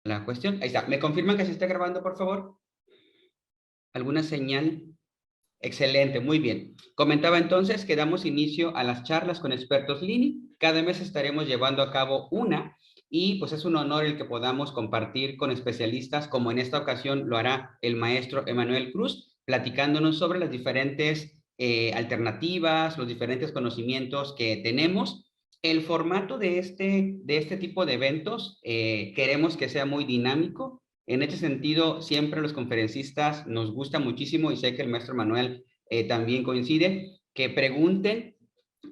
la cuestión. Ahí está. ¿Me confirman que se está grabando, por favor? ¿Alguna señal? Excelente, muy bien. Comentaba entonces que damos inicio a las charlas con expertos Lini. Cada mes estaremos llevando a cabo una y pues es un honor el que podamos compartir con especialistas, como en esta ocasión lo hará el maestro Emanuel Cruz, platicándonos sobre las diferentes alternativas, los diferentes conocimientos que tenemos. El formato de este tipo de eventos queremos que sea muy dinámico. En este sentido, siempre los conferencistas nos gusta muchísimo, y sé que el maestro Manuel también coincide, que pregunten.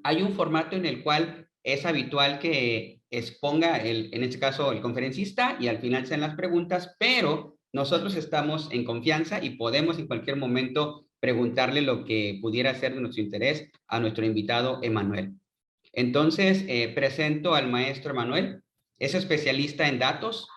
Hay un formato en el cual es habitual que exponga, en este caso, el conferencista, y al final sean las preguntas, pero nosotros estamos en confianza y podemos en cualquier momento preguntarle lo que pudiera ser de nuestro interés a nuestro invitado Emanuel. Entonces, presento al maestro Emanuel. Es especialista en datos,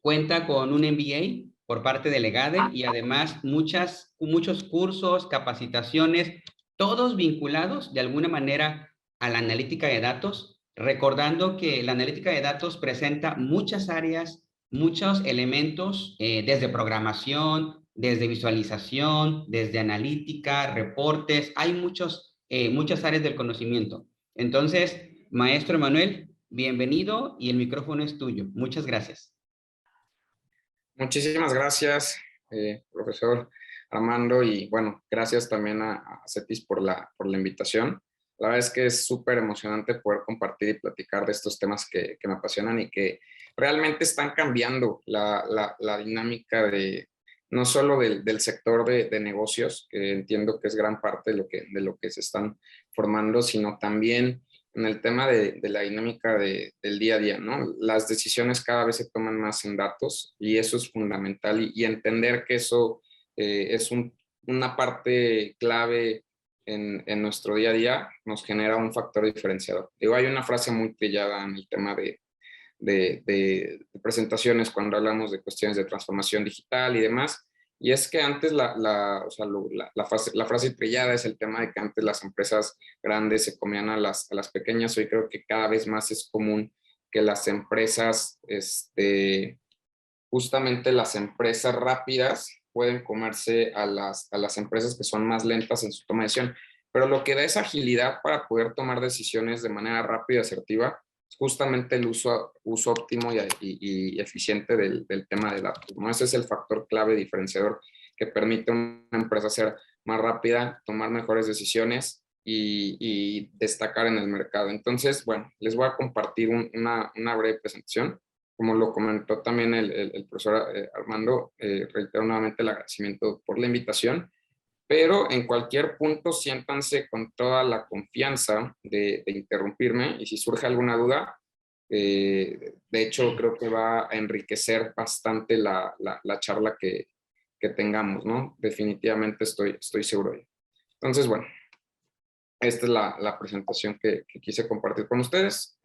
cuenta con un MBA por parte de Legade y además muchos cursos, capacitaciones, todos vinculados de alguna manera a la analítica de datos, recordando que la analítica de datos presenta muchas áreas, muchos elementos, desde programación, desde visualización, desde analítica, reportes, hay muchas áreas del conocimiento. Entonces, maestro Emanuel, bienvenido y el micrófono es tuyo. Muchas gracias. Muchísimas gracias, profesor Armando, y bueno, gracias también a CETIS por la invitación. La verdad es que es súper emocionante poder compartir y platicar de estos temas que me apasionan y que realmente están cambiando la dinámica no solo del sector de negocios, que entiendo que es gran parte de lo que se están formando, sino también en el tema de la dinámica del día a día, ¿no? Las decisiones cada vez se toman más en datos y eso es fundamental y entender que eso es una parte clave en nuestro día a día nos genera un factor diferenciador. Digo, hay una frase muy trillada en el tema de presentaciones cuando hablamos de cuestiones de transformación digital y demás. Y es que antes o sea, la frase trillada es el tema de que antes las empresas grandes se comían a las pequeñas. Hoy creo que cada vez más es común que las empresas, justamente las empresas rápidas pueden comerse a las empresas que son más lentas en su toma de decisión. Pero lo que da esa agilidad para poder tomar decisiones de manera rápida y asertiva es justamente el uso óptimo y eficiente del tema de datos, ¿no? Ese es el factor clave diferenciador que permite a una empresa ser más rápida, tomar mejores decisiones y destacar en el mercado. Entonces, bueno, les voy a compartir una breve presentación. Como lo comentó también el profesor Armando, reitero nuevamente el agradecimiento por la invitación, pero en cualquier punto siéntanse con toda la confianza de interrumpirme y si surge alguna duda, de hecho creo que va a enriquecer bastante la charla que tengamos, ¿no? Definitivamente estoy seguro de ello. Entonces, bueno, esta es la presentación que quise compartir con ustedes.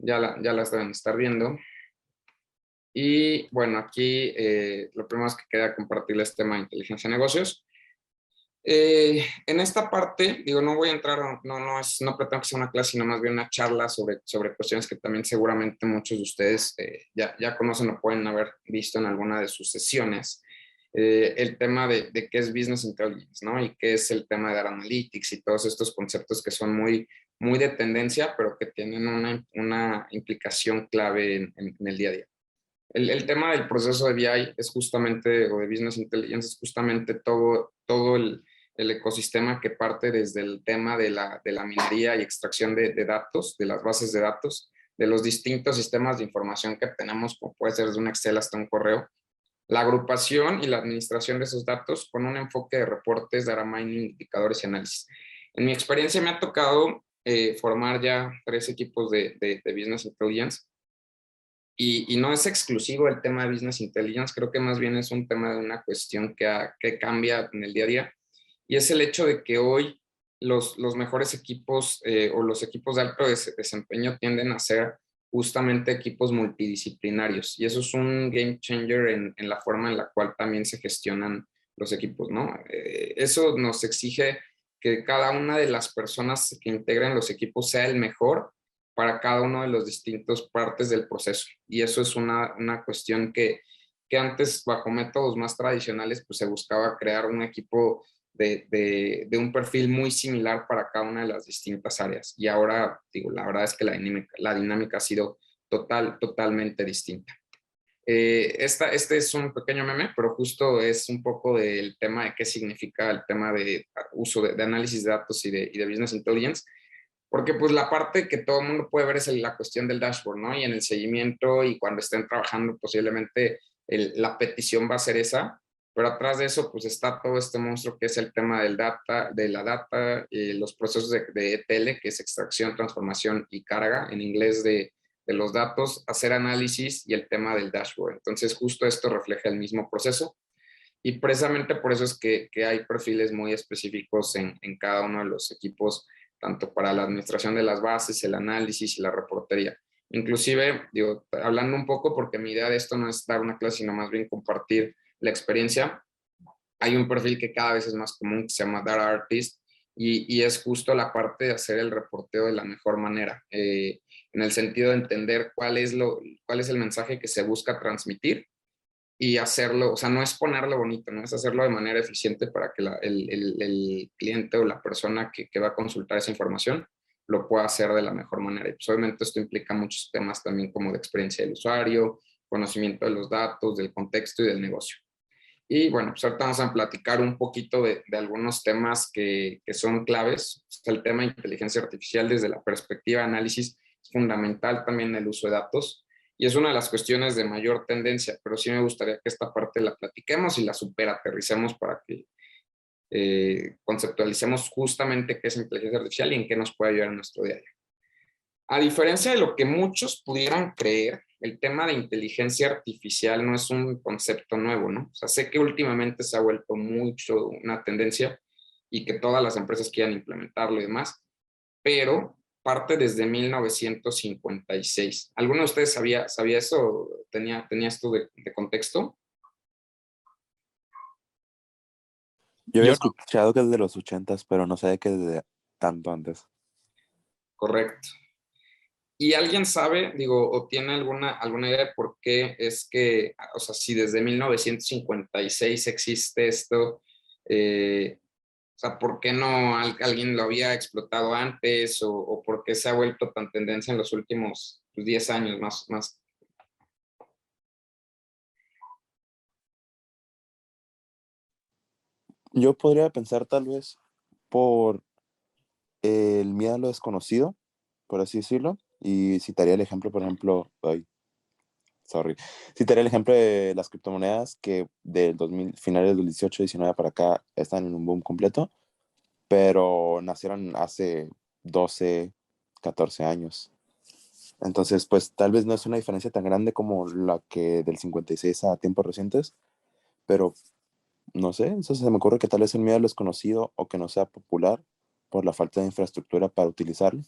Ya las deben estar viendo. Y bueno, aquí lo primero es que quería compartirles tema de inteligencia de negocios. En esta parte, digo, no voy a entrar, no pretendo que sea una clase, sino más bien una charla sobre cuestiones que también seguramente muchos de ustedes ya conocen o pueden haber visto en alguna de sus sesiones. El tema de qué es Business Intelligence, ¿no? Y qué es el tema de Data Analytics y todos estos conceptos que son muy de tendencia, pero que tienen una implicación clave en el día a día. El tema del proceso de BI es justamente, o de Business Intelligence, es justamente todo el ecosistema que parte desde el tema de la minería y extracción de datos, de las bases de datos, de los distintos sistemas de información que tenemos, como puede ser desde un Excel hasta un correo, la agrupación y la administración de esos datos con un enfoque de reportes, data mining, indicadores y análisis. En mi experiencia me ha tocado formar ya 3 equipos de Business Intelligence. Y no es exclusivo el tema de Business Intelligence, creo que más bien es un tema de una cuestión que cambia en el día a día. Y es el hecho de que hoy los mejores equipos o los equipos de alto desempeño tienden a ser justamente equipos multidisciplinarios. Y eso es un game changer en la forma en la cual también se gestionan los equipos, ¿no? Eso nos exige que cada una de las personas que integran los equipos sea el mejor para cada uno de los distintos partes del proceso. Y eso es una cuestión que antes, bajo métodos más tradicionales, pues se buscaba crear un equipo de un perfil muy similar para cada una de las distintas áreas. Y ahora, digo, la verdad es que la dinámica ha sido totalmente distinta. Este es un pequeño meme, pero justo es un poco del tema de qué significa el tema de uso de análisis de datos y de business intelligence, porque pues la parte que todo el mundo puede ver es la cuestión del dashboard, ¿no? Y en el seguimiento y cuando estén trabajando posiblemente la petición va a ser esa, pero atrás de eso pues está todo este monstruo que es el tema de la data, los procesos de ETL, que es extracción, transformación y carga, en inglés de los datos, hacer análisis y el tema del dashboard. Entonces justo esto refleja el mismo proceso y precisamente por eso es que hay perfiles muy específicos en cada uno de los equipos, tanto para la administración de las bases, el análisis y la reportería. Inclusive, digo, hablando un poco, porque mi idea de esto no es dar una clase, sino más bien compartir la experiencia, hay un perfil que cada vez es más común que se llama Data Artist y es justo la parte de hacer el reporteo de la mejor manera, en el sentido de entender cuál es el mensaje que se busca transmitir y hacerlo, o sea, no es ponerlo bonito, no es hacerlo de manera eficiente para que el cliente o la persona que va a consultar esa información lo pueda hacer de la mejor manera. Y pues obviamente esto implica muchos temas también como de experiencia del usuario, conocimiento de los datos, del contexto y del negocio. Y bueno, pues ahorita vamos a platicar un poquito de algunos temas que son claves. El tema de inteligencia artificial desde la perspectiva de análisis es fundamental también el uso de datos y es una de las cuestiones de mayor tendencia, pero sí me gustaría que esta parte la platiquemos y la superaterricemos para que conceptualicemos justamente qué es inteligencia artificial y en qué nos puede ayudar en nuestro día a día. A diferencia de lo que muchos pudieran creer, el tema de inteligencia artificial no es un concepto nuevo, ¿no? O sea, sé que últimamente se ha vuelto mucho una tendencia y que todas las empresas quieren implementarlo y demás, pero parte desde 1956. ¿Alguno de ustedes sabía eso? ¿Tenía esto de contexto? Yo había Yo no. escuchado que desde los 80s, pero no sabía que desde tanto antes. Correcto. ¿Y alguien sabe, digo, o tiene alguna idea de por qué es que, o sea, si desde 1956 existe esto, o sea, ¿por qué no alguien lo había explotado antes o por qué se ha vuelto tan tendencia en los últimos 10 años más? Yo podría pensar tal vez por el miedo a lo desconocido, por así decirlo, y citaría el ejemplo, por ejemplo, citaría el ejemplo de las criptomonedas que del 2000, finales del 18, 19 para acá están en un boom completo, pero nacieron hace 12, 14 años. Entonces, pues tal vez no es una diferencia tan grande como la que del 56 a tiempos recientes, pero no sé, eso se me ocurre que tal vez el miedo a lo desconocido o que no sea popular por la falta de infraestructura para utilizarlo.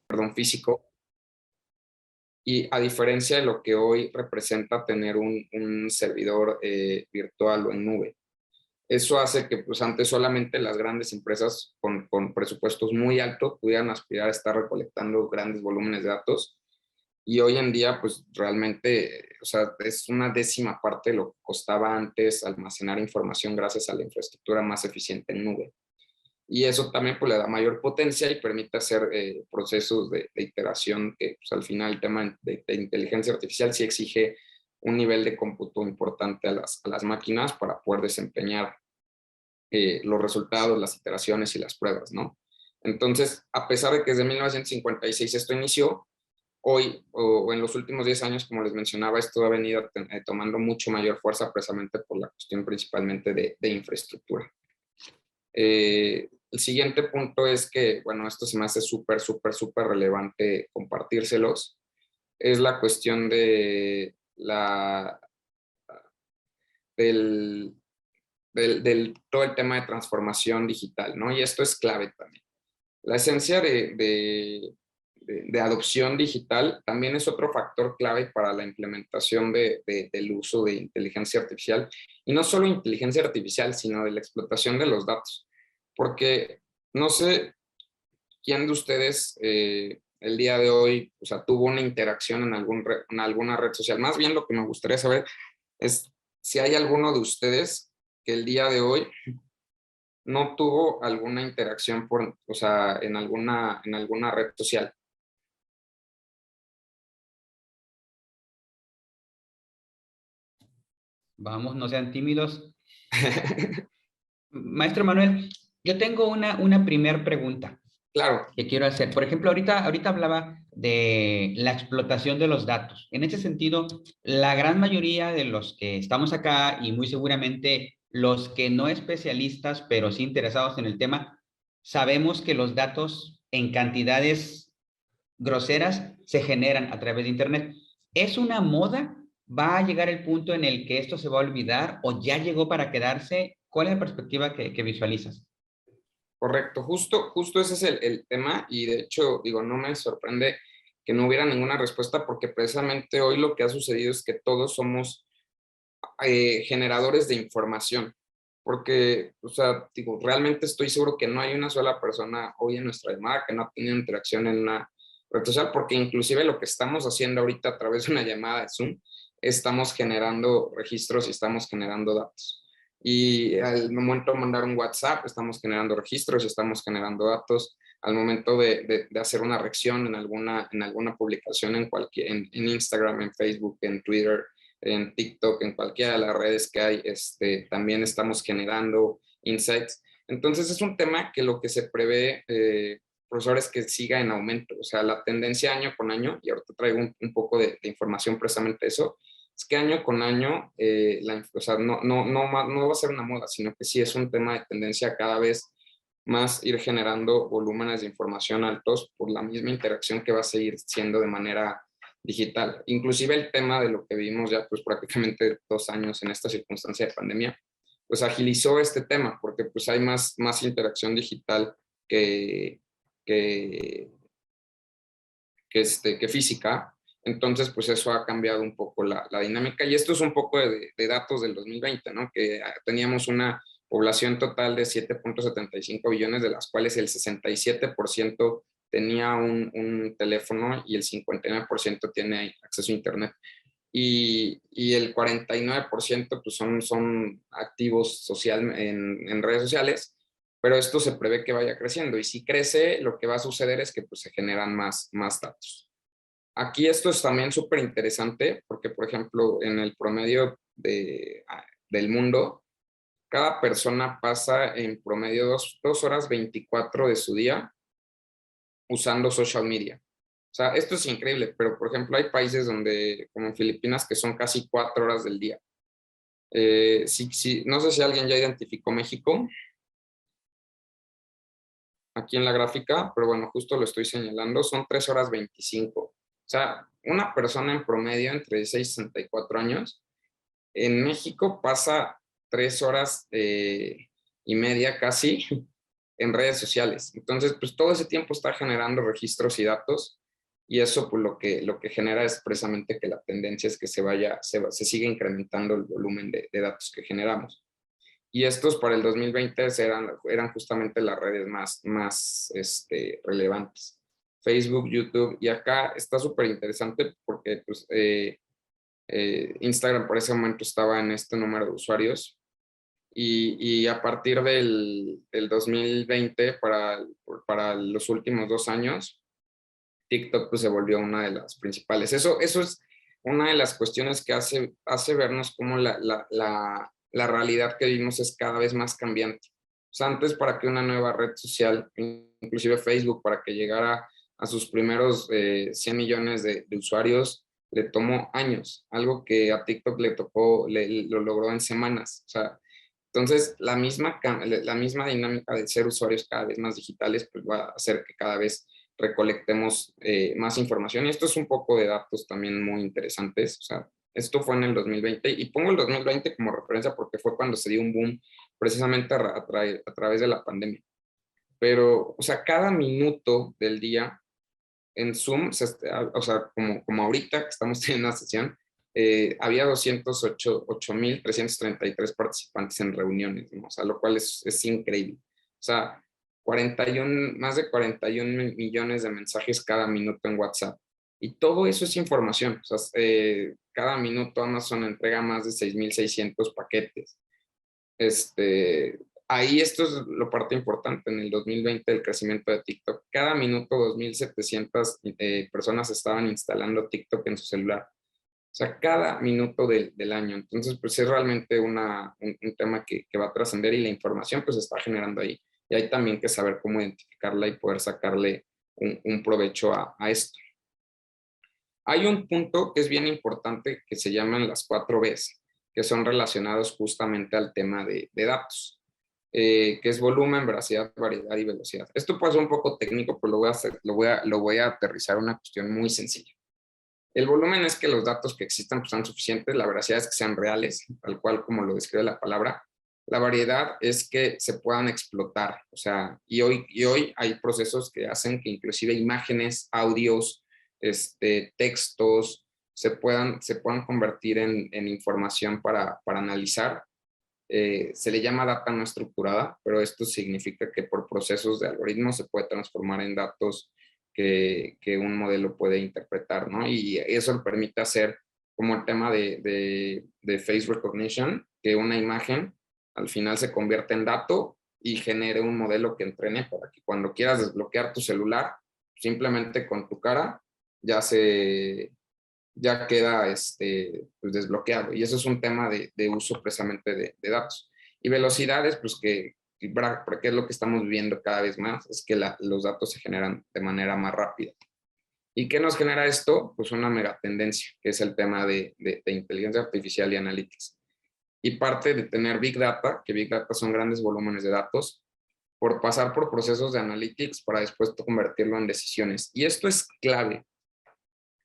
Perdón, físico. Y a diferencia de lo que hoy representa tener un servidor virtual o en nube. Eso hace que pues antes solamente las grandes empresas con presupuestos muy altos pudieran aspirar a estar recolectando grandes volúmenes de datos y hoy en día pues realmente, o sea, es una décima parte de lo que costaba antes almacenar información gracias a la infraestructura más eficiente en nube. Y eso también pues le da mayor potencia y permite hacer procesos de iteración que pues, al final el tema de inteligencia artificial sí exige un nivel de cómputo importante a las máquinas para poder desempeñar los resultados, las iteraciones y las pruebas, ¿no? Entonces, a pesar de que desde 1956 esto inició, hoy o en los últimos 10 años, como les mencionaba, esto ha venido tomando mucho mayor fuerza precisamente por la cuestión principalmente de infraestructura. El siguiente punto es que, bueno, esto se me hace súper relevante compartírselos, es la cuestión de todo el tema de transformación digital, ¿no? Y esto es clave también. La esencia de adopción digital también es otro factor clave para la implementación del uso de inteligencia artificial. Y no solo inteligencia artificial, sino de la explotación de los datos. Porque, no sé ¿quién de ustedes el día de hoy, o sea, tuvo una interacción en alguna red social? Más bien lo que me gustaría saber es si hay alguno de ustedes que el día de hoy no tuvo alguna interacción o sea, en alguna red social. Vamos, no sean tímidos. Maestro Manuel, yo tengo una primer pregunta Claro, que quiero hacer. Por ejemplo, ahorita hablaba de la explotación de los datos. En ese sentido, la gran mayoría de los que estamos acá y muy seguramente los que no especialistas, pero sí interesados en el tema, sabemos que los datos en cantidades groseras se generan a través de Internet. ¿Es una moda? ¿Va a llegar el punto en el que esto se va a olvidar o ya llegó para quedarse? ¿Cuál es la perspectiva que visualizas? correcto. Justo ese es el tema y de hecho, digo, no me sorprende que no hubiera ninguna respuesta porque precisamente hoy lo que ha sucedido es que todos somos generadores de información. Porque, o sea, digo, realmente estoy seguro que no hay una sola persona hoy en nuestra llamada que no ha tenido interacción en una red social, porque inclusive lo que estamos haciendo ahorita a través de una llamada de Zoom, estamos generando registros y estamos generando datos. Y al momento de mandar un WhatsApp, estamos generando registros y estamos generando datos. Al momento de hacer una reacción en alguna publicación en Instagram, en Facebook, en Twitter, en TikTok, en cualquiera de las redes que hay, también estamos generando insights. Entonces es un tema que lo que se prevé, profesor, es que siga en aumento. O sea, la tendencia año con año, y ahorita traigo un poco de información precisamente de eso, es que año con año, o sea, no va a ser una moda, sino que sí es un tema de tendencia cada vez más ir generando volúmenes de información altos por la misma interacción que va a seguir siendo de manera digital. Inclusive el tema de lo que vivimos ya pues prácticamente 2 años en esta circunstancia de pandemia, pues agilizó este tema porque pues hay más interacción digital que, que, que física. Entonces, pues eso ha cambiado un poco la dinámica. Y esto es un poco de datos del 2020, ¿no? Que teníamos una población total de 7.75 billones, de las cuales el 67% tenía un teléfono y el 59% tiene acceso a Internet. Y el 49% pues son activos en redes sociales, pero esto se prevé que vaya creciendo. Y si crece, lo que va a suceder es que pues, se generan más datos. Aquí esto es también súper interesante porque, por ejemplo, en el promedio del mundo, cada persona pasa en promedio 2 horas 24 de su día usando social media. O sea, esto es increíble, pero por ejemplo hay países donde, como en Filipinas, que son casi 4 horas del día. No sé si alguien ya identificó México aquí en la gráfica, pero bueno, justo lo estoy señalando, son 3 horas 25. O sea, una persona en promedio entre 16 y 64 años, en México pasa 3 horas y media casi en redes sociales. Entonces, pues todo ese tiempo está generando registros y datos y eso pues lo que genera es precisamente que la tendencia es que se siga incrementando el volumen de datos que generamos. Y estos para el 2020 eran justamente las redes más relevantes. Facebook, YouTube, y acá está súper interesante porque pues, Instagram por ese momento estaba en este número de usuarios y a partir del 2020 para los últimos 2 años, TikTok pues, se volvió una de las principales. Eso es una de las cuestiones que hace vernos cómo la realidad que vivimos es cada vez más cambiante. O sea, antes para que una nueva red social, inclusive Facebook, para que llegara a sus primeros 100 millones de usuarios, le tomó años, algo que a TikTok lo logró en semanas. O sea, entonces la misma dinámica de ser usuarios cada vez más digitales, pues va a hacer que cada vez recolectemos más información. Y esto es un poco de datos también muy interesantes. O sea, esto fue en el 2020 y pongo el 2020 como referencia porque fue cuando se dio un boom precisamente a través de la pandemia. Pero, o sea, cada minuto del día en Zoom, o sea, como ahorita que estamos teniendo una sesión, había 208.333 participantes en reuniones, ¿no? O sea, lo cual es increíble. O sea, más de 41 millones de mensajes cada minuto en WhatsApp. Y todo eso es información. O sea, cada minuto Amazon entrega más de 6,600 paquetes. Ahí esto es lo parte importante. En el 2020, el crecimiento de TikTok. Cada minuto 2,700 personas estaban instalando TikTok en su celular. O sea, cada minuto del año. Entonces, pues es realmente un tema que va a trascender y la información pues se está generando ahí. Y hay también que saber cómo identificarla y poder sacarle un provecho a esto. Hay un punto que es bien importante que se llaman las 4 Bs, que son relacionados justamente al tema de datos, que es volumen, veracidad, variedad y velocidad. Esto puede ser un poco técnico, pero lo voy a aterrizar a una cuestión muy sencilla. El volumen es que los datos que existan pues, sean suficientes, la veracidad es que sean reales, tal cual como lo describe la palabra. La variedad es que se puedan explotar, o sea, y hoy hay procesos que hacen que inclusive imágenes, audios, textos se puedan convertir en información para analizar. Se le llama data no estructurada, pero esto significa que por procesos de algoritmos se puede transformar en datos que un modelo puede interpretar, ¿no? Y eso le permite hacer como el tema de face recognition, que una imagen al final se convierte en dato y genere un modelo que entrene para que cuando quieras desbloquear tu celular, simplemente con tu cara ya queda pues desbloqueado. Y eso es un tema de uso precisamente de datos. Y velocidades, pues porque es lo que estamos viviendo cada vez más, es que los datos se generan de manera más rápida. ¿Y qué nos genera esto? Pues una megatendencia, que es el tema de inteligencia artificial y analytics. Y parte de tener Big Data, que Big Data son grandes volúmenes de datos, por pasar por procesos de analytics para después convertirlo en decisiones. Y esto es clave,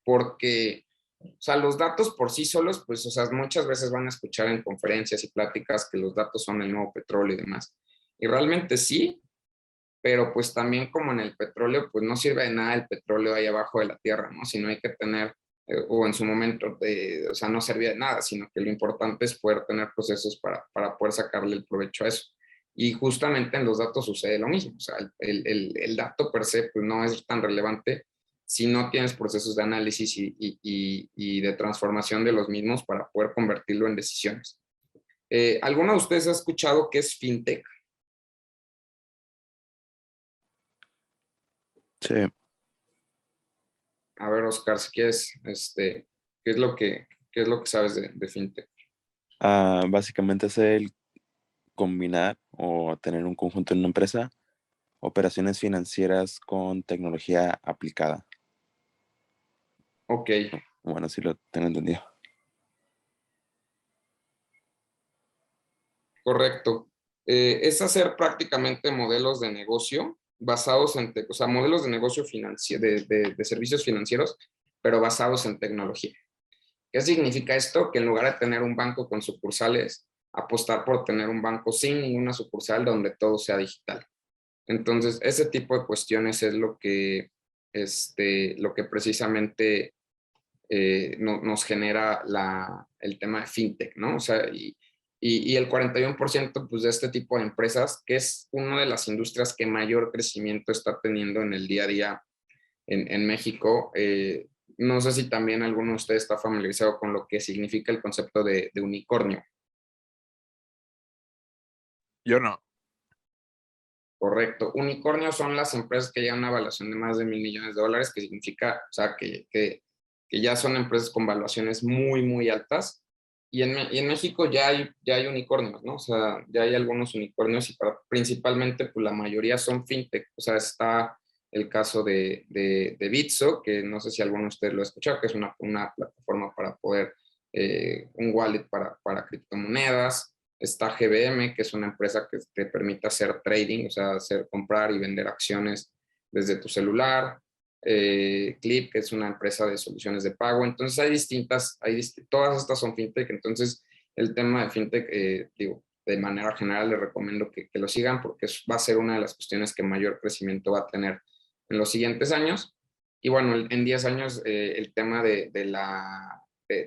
porque o sea, los datos por sí solos, pues, o sea, muchas veces van a escuchar en conferencias y pláticas que los datos son el nuevo petróleo y demás. Y realmente sí, pero pues también como en el petróleo, pues no sirve de nada el petróleo ahí abajo de la tierra, ¿no? Sino hay que tener, o en su momento, o sea, no servía de nada, sino que lo importante es poder tener procesos para poder sacarle el provecho a eso. Y justamente en los datos sucede lo mismo, o sea, el dato per se pues no es tan relevante si no tienes procesos de análisis y de transformación de los mismos para poder convertirlo en decisiones. ¿Alguno de ustedes ha escuchado qué es fintech? Sí. A ver, Oscar, si quieres, ¿qué es lo que sabes de fintech? Básicamente es el combinar o tener un conjunto en una empresa, operaciones financieras con tecnología aplicada. Ok, Bueno, sí lo tengo entendido. correcto. Es hacer prácticamente modelos de negocio basados o sea, modelos de negocio de servicios financieros, pero basados en tecnología. ¿Qué significa esto? Que en lugar de tener un banco con sucursales, apostar por tener un banco sin ninguna sucursal donde todo sea digital. Entonces, ese tipo de cuestiones es lo que precisamente nos genera el tema de fintech, ¿no? O sea, y el 41% pues, de este tipo de empresas, que es una de las industrias que mayor crecimiento está teniendo en el día a día en México. No sé si también alguno de ustedes está familiarizado con lo que significa el concepto de unicornio. Yo no. Correcto. Unicornios son las empresas que llevan una valuación de más de $1,000,000,000, que significa, o sea, que ya son empresas con valuaciones muy, muy altas. Y en México ya hay unicornios, ¿no? O sea, ya hay algunos unicornios y principalmente, pues la mayoría son fintech. O sea, está el caso de Bitso, que no sé si alguno de ustedes lo ha escuchado, que es una plataforma para poder, un wallet para criptomonedas. Está GBM, que es una empresa que te permite hacer trading, o sea, comprar y vender acciones desde tu celular. Clip, que es una empresa de soluciones de pago. Entonces todas estas son fintech. Entonces el tema de fintech, digo, de manera general les recomiendo que lo sigan porque va a ser una de las cuestiones que mayor crecimiento va a tener en los siguientes años. Y bueno, en 10 años el tema de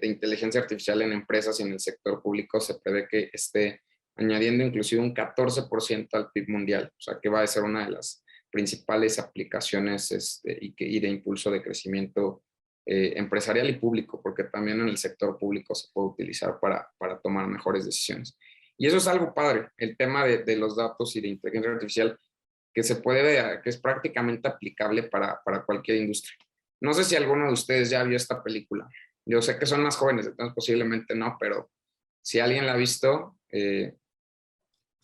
inteligencia artificial en empresas y en el sector público se prevé que esté añadiendo inclusive un 14% al PIB mundial, o sea que va a ser una de las principales aplicaciones y de impulso de crecimiento empresarial y público, porque también en el sector público se puede utilizar para tomar mejores decisiones. Y eso es algo padre, el tema de los datos y de inteligencia artificial, que que es prácticamente aplicable para cualquier industria. No sé si alguno de ustedes ya vio esta película. Yo sé que son más jóvenes, entonces posiblemente no, pero si alguien la ha visto,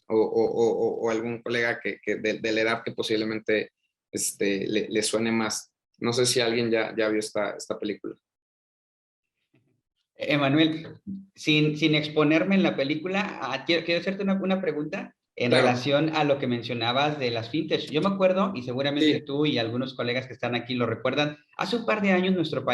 o algún colega de la edad que posiblemente le suene más. No sé si alguien ya vio esta película. Emanuel, sin exponerme en la película, quiero hacerte una pregunta en Claro. relación a lo que mencionabas de las fintech. Yo me acuerdo, y seguramente Sí. tú y algunos colegas que están aquí lo recuerdan, hace un par de años en nuestro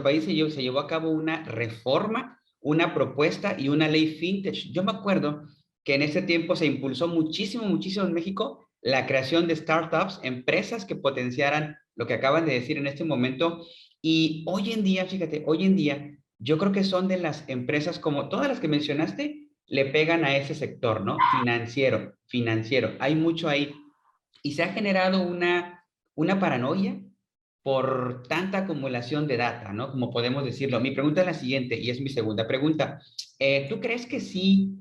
país se llevó a cabo una reforma, una propuesta y una ley fintech. Yo me acuerdo que en ese tiempo se impulsó muchísimo, muchísimo en México la creación de startups, empresas que potenciaran lo que acaban de decir en este momento. Y hoy en día, fíjate, hoy en día yo creo que son de las empresas como todas las que mencionaste, le pegan a ese sector, ¿no? Financiero, financiero. Hay mucho ahí. Y se ha generado una paranoia por tanta acumulación de data, ¿no? Como podemos decirlo. Mi pregunta es la siguiente, y es mi segunda pregunta. ¿Tú crees que sí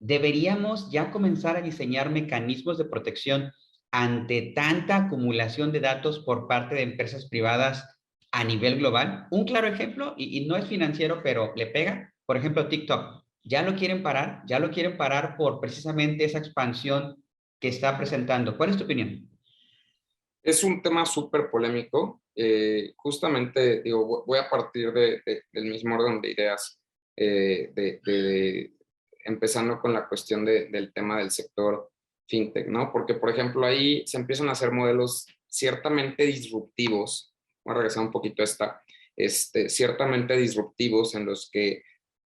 deberíamos ya comenzar a diseñar mecanismos de protección ante tanta acumulación de datos por parte de empresas privadas a nivel global? Un claro ejemplo, y no es financiero, pero le pega, por ejemplo, TikTok. Ya lo quieren parar por precisamente esa expansión que está presentando. ¿Cuál es tu opinión? Es un tema súper polémico. Justamente, digo, voy a partir del mismo orden de ideas, empezando con la cuestión del tema del sector fintech, ¿no? Porque, por ejemplo, ahí se empiezan a hacer modelos ciertamente disruptivos. Voy a regresar un poquito a ciertamente disruptivos en los que,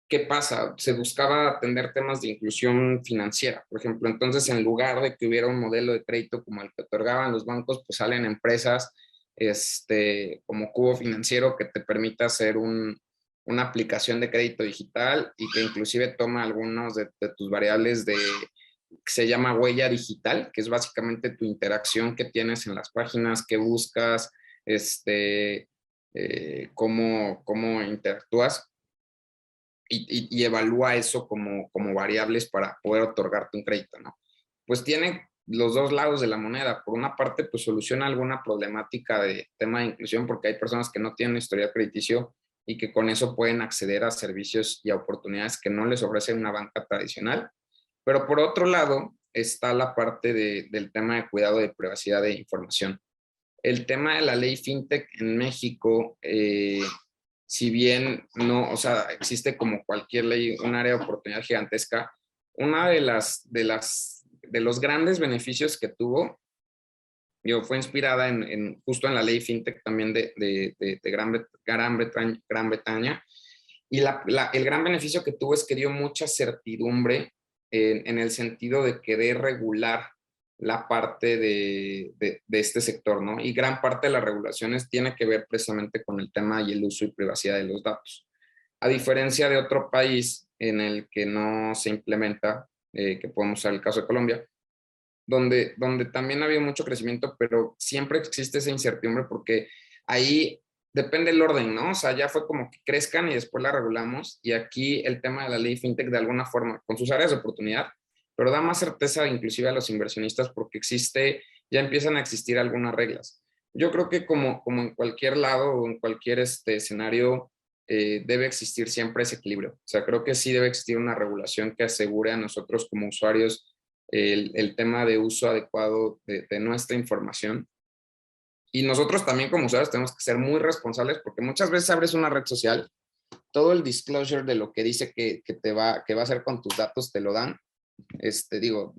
¿qué pasa? Se buscaba atender temas de inclusión financiera, por ejemplo. Entonces, en lugar de que hubiera un modelo de crédito como el que otorgaban los bancos, pues salen empresas como Cubo Financiero que te permite hacer una aplicación de crédito digital y que inclusive toma algunos de tus variables que se llama huella digital, que es básicamente tu interacción que tienes en las páginas, que buscas, cómo interactúas. Y evalúa eso como variables para poder otorgarte un crédito, ¿no? Pues tiene los dos lados de la moneda. Por una parte, pues soluciona alguna problemática de tema de inclusión, porque hay personas que no tienen historial crediticio y que con eso pueden acceder a servicios y a oportunidades que no les ofrece una banca tradicional. Pero por otro lado, está la parte del tema de cuidado de privacidad de información. El tema de la ley FinTech en México, si bien no, o sea, existe como cualquier ley, un área de oportunidad gigantesca, una de los grandes beneficios que tuvo, fue inspirada justo en la ley FinTech también de Gran Bretaña, y el gran beneficio que tuvo es que dio mucha certidumbre en el sentido de querer regular la parte de este sector, ¿no? Y gran parte de las regulaciones tiene que ver precisamente con el tema y el uso y privacidad de los datos. A diferencia de otro país en el que no se implementa, que podemos usar el caso de Colombia, donde también ha habido mucho crecimiento, pero siempre existe esa incertidumbre porque ahí depende el orden, ¿no? O sea, ya fue como que crezcan y después la regulamos, y aquí el tema de la ley FinTech de alguna forma, con sus áreas de oportunidad, pero da más certeza inclusive a los inversionistas porque ya empiezan a existir algunas reglas. Yo creo que como en cualquier lado o en cualquier escenario, debe existir siempre ese equilibrio. O sea, creo que sí debe existir una regulación que asegure a nosotros como usuarios el tema de uso adecuado de nuestra información. Y nosotros también como usuarios tenemos que ser muy responsables porque muchas veces abres una red social, todo el disclosure de lo que dice que va a hacer con tus datos te lo dan. Digo,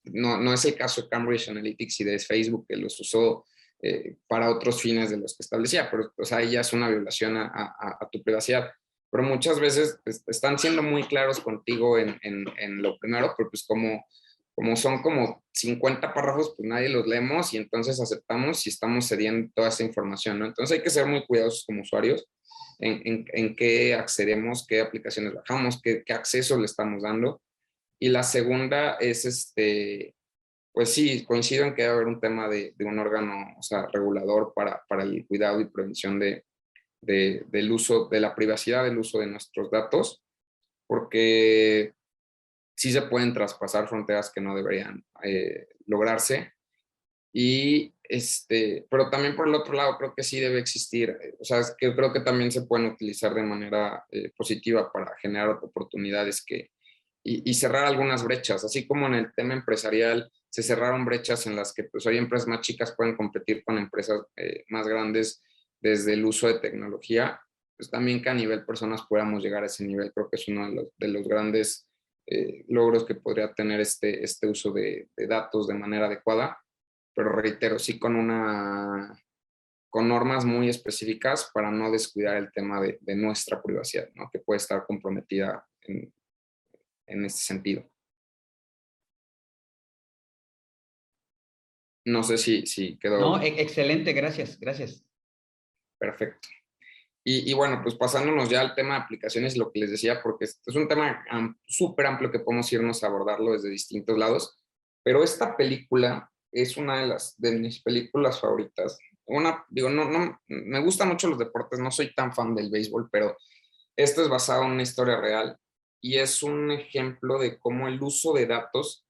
no es el caso de Cambridge Analytics y de Facebook, que los usó para otros fines de los que establecía, pero o sea, ahí ya es una violación a tu privacidad. Pero muchas veces están siendo muy claros contigo en lo primero, pero pues como son como 50 párrafos, pues nadie los leemos y entonces aceptamos y estamos cediendo toda esa información, ¿no? Entonces hay que ser muy cuidadosos como usuarios en qué accedemos, qué aplicaciones bajamos, qué acceso le estamos dando. Y la segunda es, pues sí, coincido en que debe haber un tema de un órgano, o sea, regulador para el cuidado y prevención del uso, de la privacidad del uso de nuestros datos, porque sí se pueden traspasar fronteras que no deberían lograrse. Y pero también por el otro lado, creo que sí debe existir, o sea, es que creo que también se pueden utilizar de manera positiva para generar oportunidades y cerrar algunas brechas, así como en el tema empresarial se cerraron brechas en las que pues hoy empresas más chicas pueden competir con empresas más grandes desde el uso de tecnología, pues también que a nivel personas podamos llegar a ese nivel, creo que es uno de los grandes logros que podría tener este uso de datos de manera adecuada, pero reitero, sí con normas muy específicas para no descuidar el tema de nuestra privacidad, ¿no? Que puede estar comprometida en este sentido. No sé si quedó No, excelente, gracias, gracias. perfecto. Y bueno, pues pasándonos ya al tema de aplicaciones, lo que les decía, porque es un tema súper amplio que podemos irnos a abordarlo desde distintos lados, pero esta película es una de mis películas favoritas. Digo, me gustan mucho los deportes, no soy tan fan del béisbol, pero esto es basado en una historia real y es un ejemplo de cómo el uso de datos,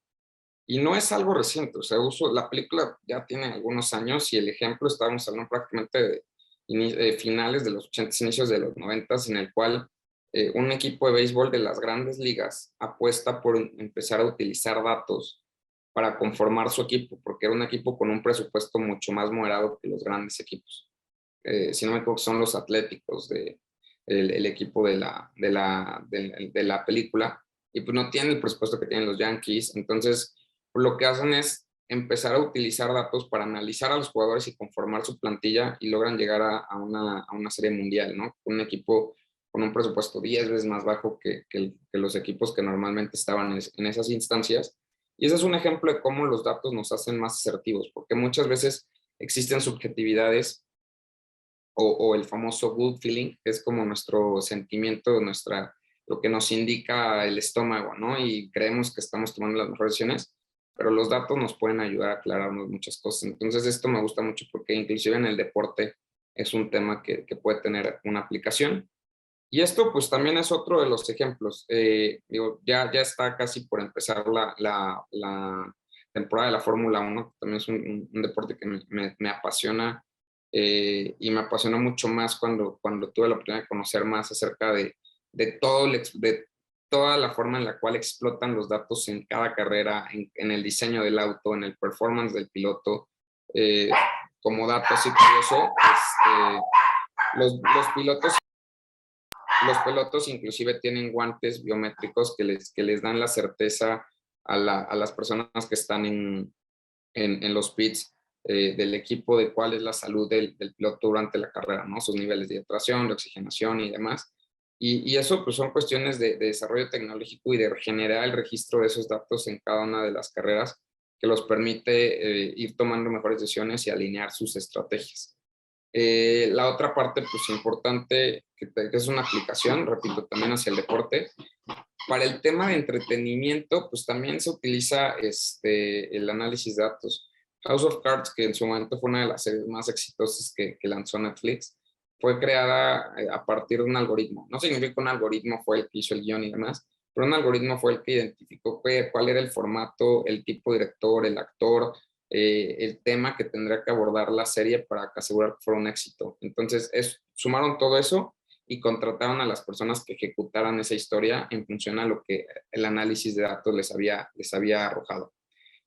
y no es algo reciente, o sea, la película ya tiene algunos años y el ejemplo estábamos hablando prácticamente de finales de los 80, inicios de los 90, en el cual un equipo de béisbol de las grandes ligas apuesta por empezar a utilizar datos para conformar su equipo, porque era un equipo con un presupuesto mucho más moderado que los grandes equipos. Si no me equivoco, son los Atléticos, el equipo de la película, y pues no tienen el presupuesto que tienen los Yankees. Entonces lo que hacen es empezar a utilizar datos para analizar a los jugadores y conformar su plantilla, y logran llegar a una serie mundial, ¿no? Un equipo con un presupuesto 10 veces más bajo que los equipos que normalmente estaban en esas instancias. Y ese es un ejemplo de cómo los datos nos hacen más asertivos, porque muchas veces existen subjetividades o el famoso gut feeling, que es como nuestro sentimiento, lo que nos indica el estómago, ¿no? Y creemos que estamos tomando las mejores decisiones, pero los datos nos pueden ayudar a aclararnos muchas cosas. Entonces esto me gusta mucho porque inclusive en el deporte es un tema que puede tener una aplicación. Y esto pues también es otro de los ejemplos. Digo, ya está casi por empezar la temporada de la Fórmula 1, que también es un deporte que me apasiona, y me apasionó mucho más cuando tuve la oportunidad de conocer más acerca de toda la forma en la cual explotan los datos en cada carrera, en el diseño del auto, en el performance del piloto. Como dato así curioso, los pilotos inclusive tienen guantes biométricos que les dan la certeza a las personas que están en los pits del equipo de cuál es la salud del piloto durante la carrera, ¿no? Sus niveles de hidratación, de oxigenación y demás. Y eso pues son cuestiones de desarrollo tecnológico y de generar el registro de esos datos en cada una de las carreras, que los permite ir tomando mejores decisiones y alinear sus estrategias. La otra parte pues importante, que es una aplicación, repito, también hacia el deporte. Para el tema de entretenimiento, pues también se utiliza el análisis de datos. House of Cards, que en su momento fue una de las series más exitosas que lanzó Netflix, fue creada a partir de un algoritmo. No significa que un algoritmo fue el que hizo el guión y demás, pero un algoritmo fue el que identificó cuál era el formato, el tipo de director, el actor, el tema que tendría que abordar la serie para asegurar que fuera un éxito. Entonces, sumaron todo eso y contrataron a las personas que ejecutaran esa historia en función a lo que el análisis de datos les había arrojado.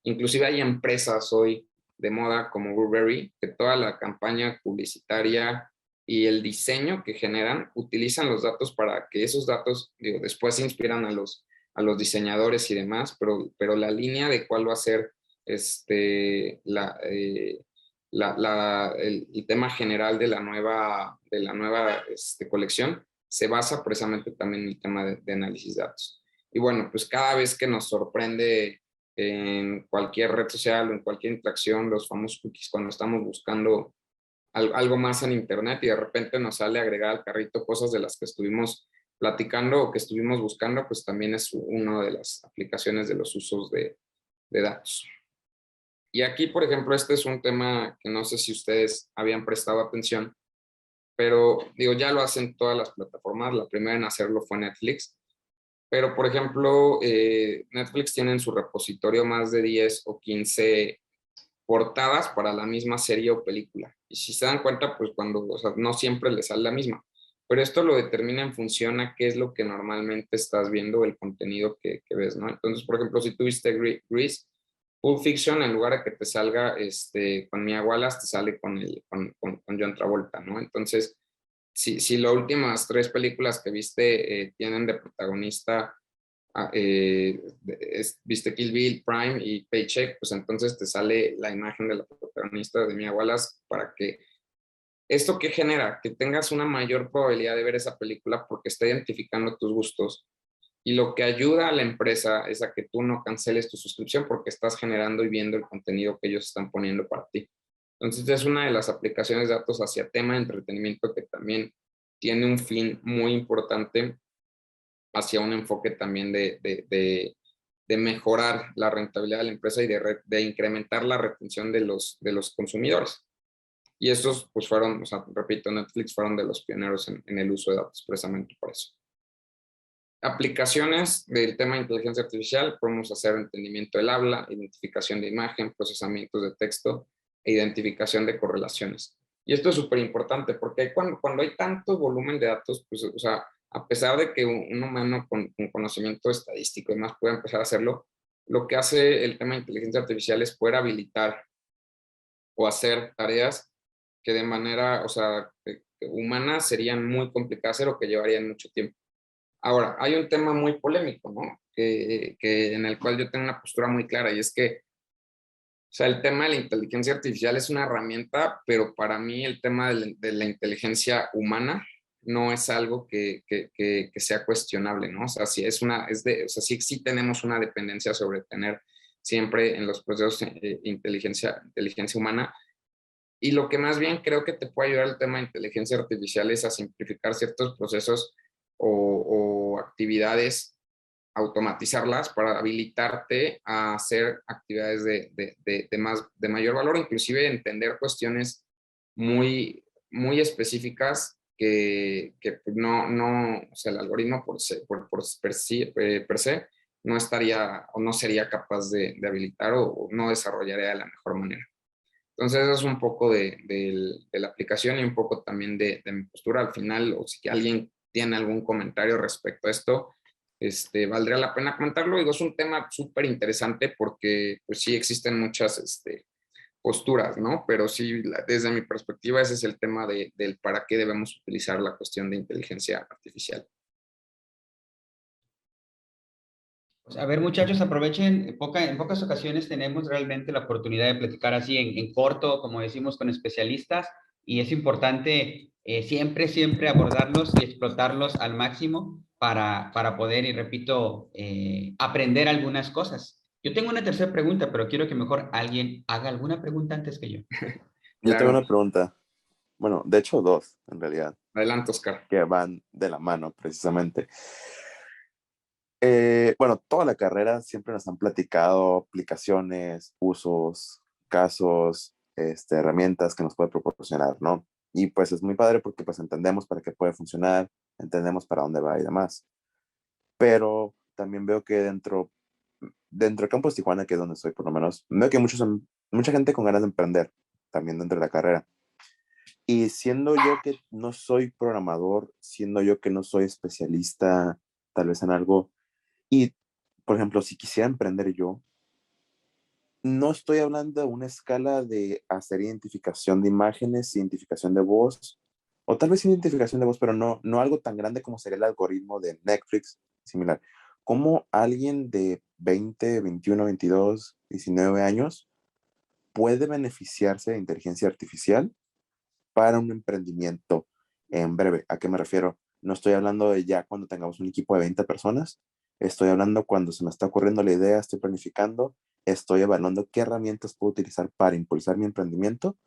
Inclusive hay empresas hoy de moda como Burberry, que toda la campaña publicitaria y el diseño que generan utilizan los datos para que esos datos, digo, después se inspiran a los diseñadores y demás, pero la línea de cuál va a ser el tema general de la nueva colección se basa precisamente también en el tema de análisis de datos. Y bueno, pues cada vez que nos sorprende en cualquier red social o en cualquier interacción, los famosos cookies, cuando estamos buscando algo más en internet y de repente nos sale agregar al carrito cosas de las que estuvimos platicando o que estuvimos buscando, pues también es una de las aplicaciones de los usos de datos. Y aquí, por ejemplo, este es un tema que no sé si ustedes habían prestado atención, pero digo, ya lo hacen todas las plataformas. La primera en hacerlo fue Netflix. Pero, por ejemplo, Netflix tiene en su repositorio más de 10 o 15 portadas para la misma serie o película. Y si se dan cuenta, pues cuando, o sea, no siempre le sale la misma. Pero esto lo determina en función a qué es lo que normalmente estás viendo, el contenido que ves, ¿no? Entonces, por ejemplo, si tuviste Grease, Pulp Fiction, en lugar de que te salga con Mia Wallace, te sale con John Travolta, ¿no? Entonces, si las últimas 3 películas que viste tienen de protagonista, viste Kill Bill, Prime y Paycheck, pues entonces te sale la imagen de la protagonista de Mia Wallace para que esto que genera, que tengas una mayor probabilidad de ver esa película porque está identificando tus gustos y lo que ayuda a la empresa es a que tú no canceles tu suscripción porque estás generando y viendo el contenido que ellos están poniendo para ti. Entonces es una de las aplicaciones de datos hacia tema de entretenimiento que también tiene un fin muy importante hacia un enfoque también de mejorar la rentabilidad de la empresa y de incrementar la retención de los consumidores. Y estos, pues fueron, o sea, repito, Netflix fueron de los pioneros en el uso de datos precisamente por eso. Aplicaciones del tema de inteligencia artificial, podemos hacer entendimiento del habla, identificación de imagen, procesamientos de texto e identificación de correlaciones. Y esto es súper importante porque cuando hay tanto volumen de datos, pues, o sea, a pesar de que un humano con conocimiento estadístico y más puede empezar a hacerlo, lo que hace el tema de inteligencia artificial es poder habilitar o hacer tareas que de manera, o sea, humana serían muy complicadas hacer o que llevarían mucho tiempo. Ahora, hay un tema muy polémico, ¿no? En el cual yo tengo una postura muy clara y es que, o sea, el tema de la inteligencia artificial es una herramienta, pero para mí el tema de la inteligencia humana no es algo que sea cuestionable, ¿no? O sea, sí o sea, sí tenemos una dependencia sobre tener siempre en los procesos inteligencia humana. Y lo que más bien creo que te puede ayudar el tema de inteligencia artificial es a simplificar ciertos procesos o actividades, automatizarlas para habilitarte a hacer actividades de mayor valor, inclusive entender cuestiones muy específicas que no, o sea, el algoritmo per se no estaría o no sería capaz de habilitar o no desarrollaría de la mejor manera. Entonces, eso es un poco de la aplicación y un poco también de mi postura. Al final, o si alguien tiene algún comentario respecto a esto, valdría la pena comentarlo. Digo, es un tema súper interesante porque pues sí existen muchas posturas, ¿no? Pero sí, desde mi perspectiva, ese es el tema del para qué debemos utilizar la cuestión de inteligencia artificial. Pues, a ver, muchachos, aprovechen, en pocas ocasiones tenemos realmente la oportunidad de platicar así en corto, como decimos, con especialistas, y es importante siempre abordarlos y explotarlos al máximo para poder, y repito, aprender algunas cosas. Yo tengo una tercera pregunta, pero quiero que mejor alguien haga alguna pregunta antes que yo. Yo tengo Claro, una pregunta. Bueno, de hecho dos, en realidad, adelante, Oscar. que van de la mano precisamente. Bueno, toda la carrera siempre nos han platicado aplicaciones, usos, casos, herramientas que nos puede proporcionar, ¿no? Y pues es muy padre porque pues entendemos para qué puede funcionar, entendemos para dónde va y demás. Pero también veo que dentro de Campus Tijuana, que es donde estoy por lo menos, veo que hay mucha gente con ganas de emprender también dentro de la carrera. Y siendo yo que no soy programador, siendo yo que no soy especialista tal vez en algo, y por ejemplo, si quisiera emprender yo, no estoy hablando de una escala de hacer identificación de imágenes, identificación de voz, o tal vez identificación de voz, pero no algo tan grande como sería el algoritmo de Netflix, similar. ¿Cómo alguien de 20, 21, 22, 19 años puede beneficiarse de inteligencia artificial para un emprendimiento en breve? ¿A qué me refiero? No estoy hablando de ya cuando tengamos un equipo de 20 personas, estoy hablando cuando se me está ocurriendo la idea, estoy planificando, estoy evaluando qué herramientas puedo utilizar para impulsar mi emprendimiento,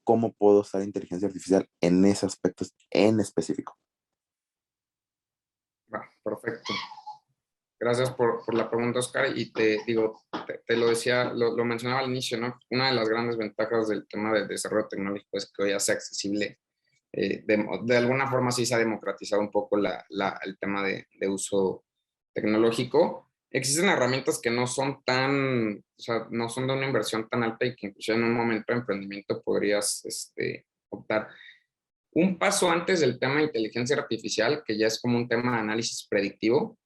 cómo puedo usar inteligencia artificial en ese aspecto en específico. Perfecto. Gracias por la pregunta, Oscar. Y te digo, te lo decía, lo mencionaba al inicio, ¿no? Una de las grandes ventajas del tema del desarrollo tecnológico es que hoy ya sea accesible. De alguna forma sí se ha democratizado un poco el tema de uso tecnológico. Existen herramientas que no son tan, o sea, no son de una inversión tan alta y que incluso en un momento de emprendimiento podrías optar. Un paso antes del tema de inteligencia artificial, que ya es como un tema de análisis predictivo,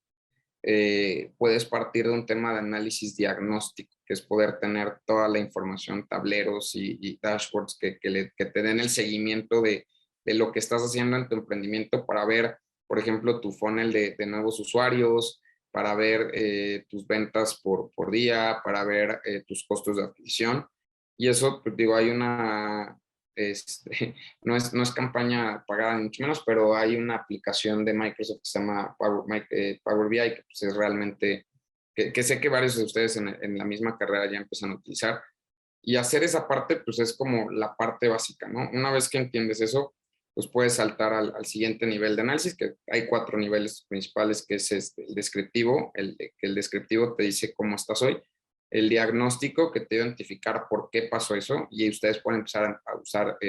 puedes partir de un tema de análisis diagnóstico, que es poder tener toda la información, tableros y dashboards que te den el seguimiento de lo que estás haciendo en tu emprendimiento para ver, por ejemplo, tu funnel de nuevos usuarios, para ver tus ventas por día, para ver tus costos de adquisición. Y eso, pues, digo, hay una, no es campaña pagada ni mucho menos, pero hay una aplicación de Microsoft que se llama Power BI, que pues es realmente, que sé que varios de ustedes en la misma carrera ya empiezan a utilizar. Y hacer esa parte, pues es como la parte básica, ¿no? Una vez que entiendes eso, pues puedes saltar al siguiente nivel de análisis, que hay 4 niveles principales, que es el descriptivo, que el descriptivo te dice cómo estás hoy, el diagnóstico, que te identificar por qué pasó eso, y ustedes pueden empezar a usar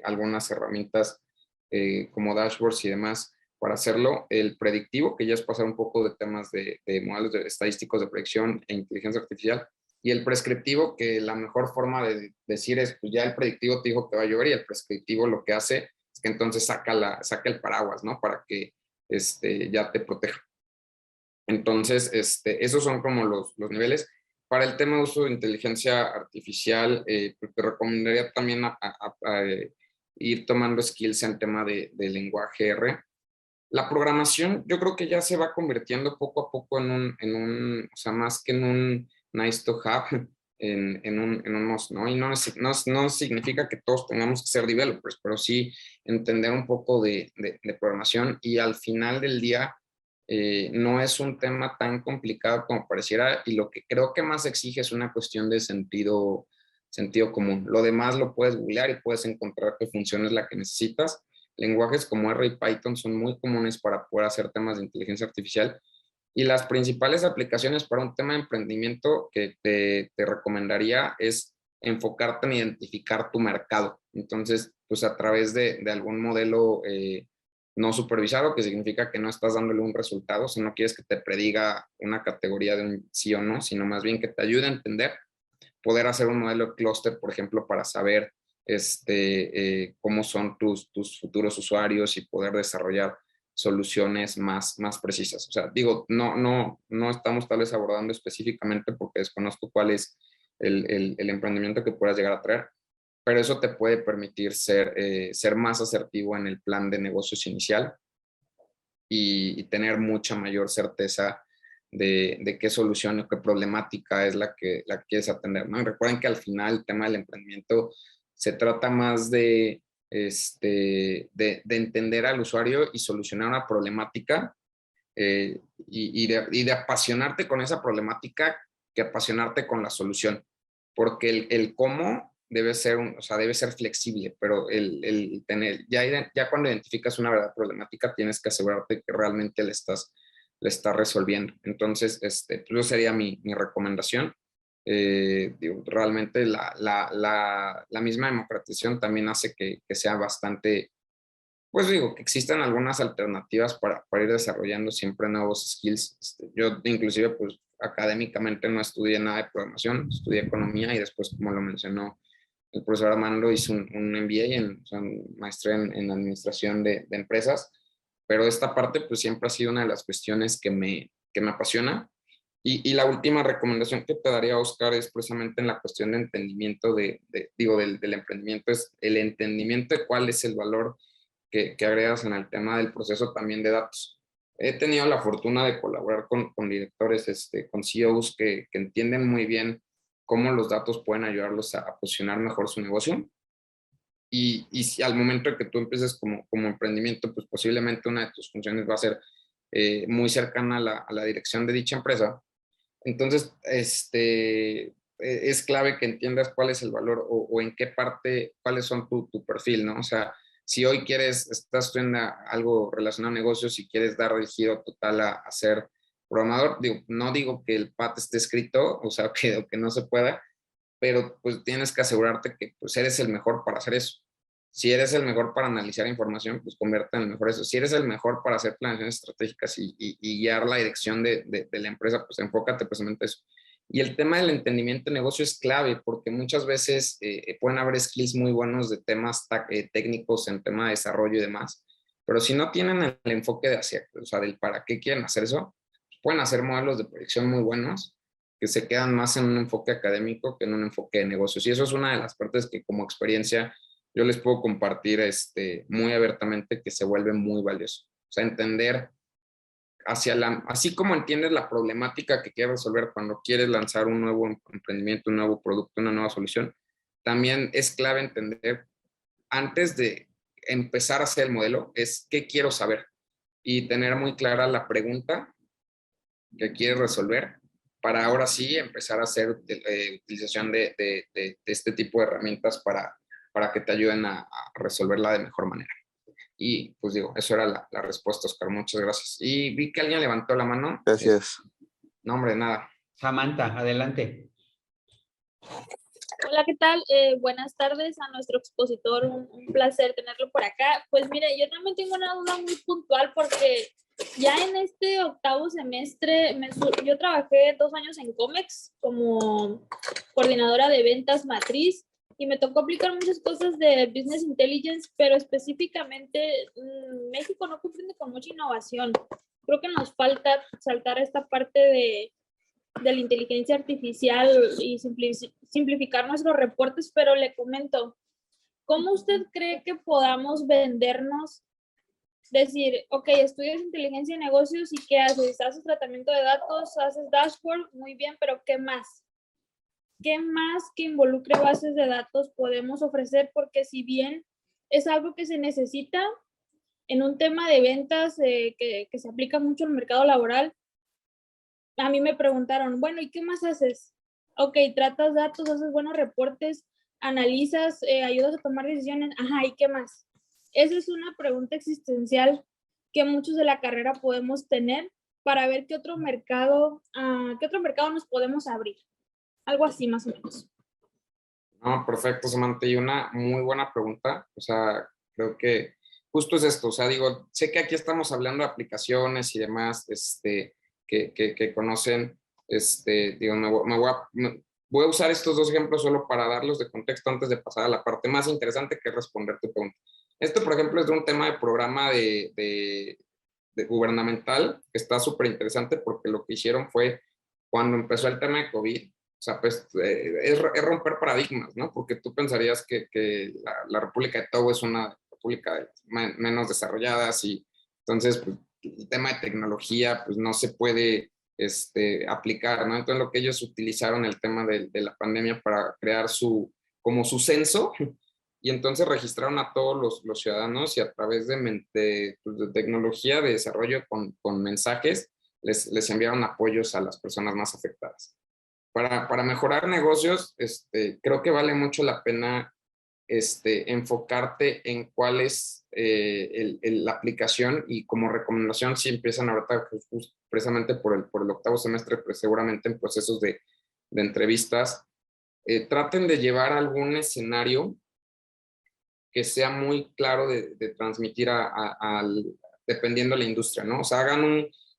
algunas herramientas como dashboards y demás para hacerlo. El predictivo, que ya es pasar un poco de temas de modelos estadísticos de predicción e inteligencia artificial, y el prescriptivo, que la mejor forma de decir es, pues ya el predictivo te dijo que va a llover, y el prescriptivo lo que hace es que entonces saca el paraguas, ¿no? Para que ya te proteja. Entonces, esos son como los niveles. Para el tema de uso de inteligencia artificial, pues te recomendaría también ir tomando skills en tema de lenguaje R. La programación, yo creo que ya se va convirtiendo poco a poco o sea, más que en un nice to have, en un must, ¿no? Y no significa que todos tengamos que ser developers, pero sí entender un poco de programación, y al final del día no es un tema tan complicado como pareciera, y lo que creo que más exige es una cuestión de sentido común. Lo demás lo puedes googlear y puedes encontrar qué función es la que necesitas. Lenguajes como R y Python son muy comunes para poder hacer temas de inteligencia artificial, y las principales aplicaciones para un tema de emprendimiento que te recomendaría es enfocarte en identificar tu mercado. Entonces, pues a través de algún modelo no supervisado, que significa que no estás dándole un resultado, si no quieres que te prediga una categoría de un sí o no, sino más bien que te ayude a entender, poder hacer un modelo cluster, por ejemplo, para saber cómo son tus futuros usuarios y poder desarrollar soluciones más precisas. O sea, digo, no estamos tal vez abordando específicamente porque desconozco cuál es el emprendimiento que puedas llegar a traer, pero eso te puede permitir ser más asertivo en el plan de negocios inicial y tener mucha mayor certeza de qué solución o qué problemática es la que quieres atender, ¿no? Y recuerden que al final el tema del emprendimiento se trata más de entender al usuario y solucionar una problemática, y de apasionarte con esa problemática que apasionarte con la solución, porque el cómo debe ser, o sea, debe ser flexible, pero el tener, ya cuando identificas una verdadera problemática, tienes que asegurarte que realmente le estás resolviendo. Entonces, pues sería mi recomendación. Digo, realmente la misma democratización también hace que sea bastante, pues digo, que existen algunas alternativas para ir desarrollando siempre nuevos skills. Yo inclusive, pues académicamente no estudié nada de programación, estudié economía, y después, como lo mencionó el profesor Armando, hizo un MBA, o sea, maestría en administración de empresas, pero esta parte pues siempre ha sido una de las cuestiones que me apasiona. Y la última recomendación que te daría, Oscar, es precisamente en la cuestión de entendimiento del emprendimiento, es el entendimiento de cuál es el valor que agregas en el tema del proceso también de datos. He tenido la fortuna de colaborar con directores, con CEOs que entienden muy bien cómo los datos pueden ayudarlos a posicionar mejor su negocio. Y si al momento de que tú empieces como emprendimiento, pues posiblemente una de tus funciones va a ser muy cercana a la dirección de dicha empresa. Entonces, es clave que entiendas cuál es el valor o en qué parte, cuáles son tu perfil, ¿no? O sea, si hoy estás estudiando algo relacionado a negocios y quieres dar el giro total a ser programador, no digo que el path esté escrito, o sea, que no se pueda, pero pues tienes que asegurarte que pues eres el mejor para hacer eso. Si eres el mejor para analizar información, pues convierte en el mejor eso. Si eres el mejor para hacer planeaciones estratégicas y guiar la dirección de la empresa, pues enfócate precisamente en eso. Y el tema del entendimiento de negocio es clave, porque muchas veces pueden haber skills muy buenos de temas técnicos en tema de desarrollo y demás, pero si no tienen el enfoque de hacer, o sea, del para qué quieren hacer eso, pueden hacer modelos de proyección muy buenos, que se quedan más en un enfoque académico que en un enfoque de negocios. Y eso es una de las partes que como experiencia yo les puedo compartir muy abiertamente, que se vuelve muy valioso. O sea, entender así como entiendes la problemática que quieres resolver cuando quieres lanzar un nuevo emprendimiento, un nuevo producto, una nueva solución, también es clave entender antes de empezar a hacer el modelo, es qué quiero saber y tener muy clara la pregunta que quieres resolver para ahora sí empezar a hacer utilización de este tipo de herramientas para que te ayuden a resolverla de mejor manera. Y pues digo, eso era la respuesta, Oscar. Muchas gracias. Y vi que alguien levantó la mano. Gracias. No, hombre, nada. Samantha, adelante. Hola, ¿qué tal? Buenas tardes a nuestro expositor, un placer tenerlo por acá. Pues mire, yo también tengo una duda muy puntual porque ya en este octavo semestre yo trabajé 2 años en Comex como coordinadora de ventas matriz y me tocó aplicar muchas cosas de Business Intelligence, pero específicamente México no comprende con mucha innovación. Creo que nos falta saltar esta parte de la inteligencia artificial y simplificar nuestros reportes, pero le comento, ¿cómo usted cree que podamos vendernos? Decir, ok, estudias inteligencia de negocios y ¿qué haces? Haces tratamiento de datos, haces dashboard, muy bien, pero ¿qué más? ¿Qué más que involucre bases de datos podemos ofrecer? Porque si bien es algo que se necesita en un tema de ventas que se aplica mucho al mercado laboral, a mí me preguntaron, bueno, ¿y qué más haces? Ok, tratas datos, haces buenos reportes, analizas, ayudas a tomar decisiones, ajá, ¿y qué más? Esa es una pregunta existencial que muchos de la carrera podemos tener para ver qué otro mercado nos podemos abrir. Algo así, más o menos. No, perfecto, Samantha. Y una muy buena pregunta. O sea, creo que justo es esto. O sea, digo, sé que aquí estamos hablando de aplicaciones y demás, que conocen, digo, voy a usar estos 2 ejemplos solo para darlos de contexto antes de pasar a la parte más interesante que es responder tu pregunta. Esto, por ejemplo, es de un tema de programa de gubernamental que está súper interesante porque lo que hicieron fue cuando empezó el tema de COVID, o sea, pues es romper paradigmas, ¿no? Porque tú pensarías que la República de Togo es una república de las menos desarrolladas y entonces pues, el tema de tecnología pues no se puede aplicar, ¿no? Entonces lo que ellos utilizaron el tema de la pandemia para crear como su censo y entonces registraron a todos los ciudadanos y a través de tecnología de desarrollo con mensajes les enviaron apoyos a las personas más afectadas. Para mejorar negocios, creo que vale mucho la pena enfocarte en cuál es la aplicación y como recomendación, si empiezan ahorita precisamente por el octavo semestre, pues seguramente en procesos de entrevistas, traten de llevar algún escenario que sea muy claro de transmitir dependiendo de la industria, ¿no? O sea,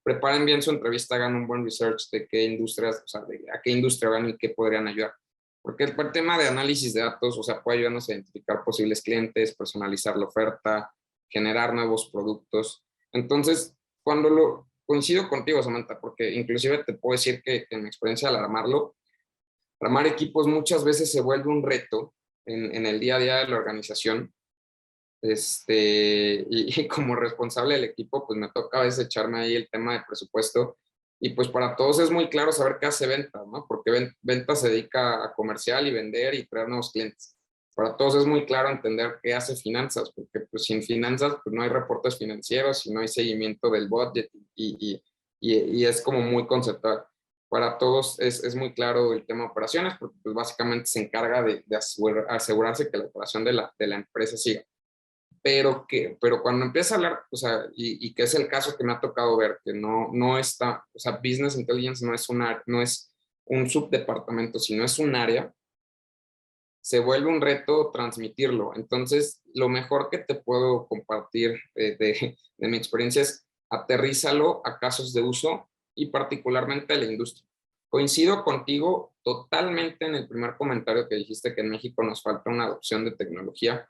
preparen bien su entrevista, hagan un buen research de qué industrias, o sea, a qué industria van y qué podrían ayudar. Porque el tema de análisis de datos, o sea, puede ayudarnos a identificar posibles clientes, personalizar la oferta, generar nuevos productos. Entonces, coincido contigo, Samantha, porque inclusive te puedo decir que en mi experiencia al armar equipos muchas veces se vuelve un reto en el día a día de la organización. Y como responsable del equipo, pues me toca a veces echarme ahí el tema de presupuesto y pues para todos es muy claro saber qué hace venta, ¿no? Porque venta se dedica a comercial y vender y traer nuevos clientes. Para todos es muy claro entender qué hace finanzas, porque pues sin finanzas pues no hay reportes financieros y no hay seguimiento del budget y es como muy conceptual. Para todos es muy claro el tema de operaciones, porque pues básicamente se encarga de asegurarse que la operación de la empresa siga. pero cuando empieza a hablar, o sea, y que es el caso que me ha tocado ver, que no está, o sea, Business Intelligence no es un subdepartamento, sino es un área, se vuelve un reto transmitirlo. Entonces, lo mejor que te puedo compartir de mi experiencia es aterrízalo a casos de uso y particularmente a la industria. Coincido contigo totalmente en el primer comentario que dijiste que en México nos falta una adopción de tecnología.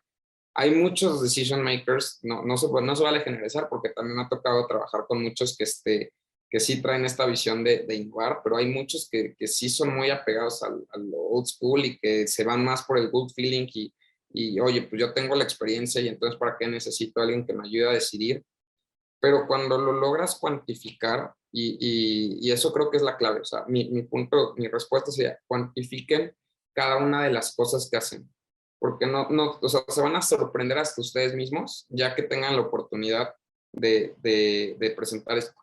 Hay muchos decision makers, no se vale generalizar porque también me ha tocado trabajar con muchos que sí traen esta visión de innovar, pero hay muchos que sí son muy apegados al old school y que se van más por el good feeling y oye, pues yo tengo la experiencia y entonces ¿para qué necesito a alguien que me ayude a decidir? Pero cuando lo logras cuantificar, y eso creo que es la clave, o sea, mi respuesta sería, cuantifiquen cada una de las cosas que hacen, porque o sea, se van a sorprender hasta ustedes mismos, ya que tengan la oportunidad de presentar esto.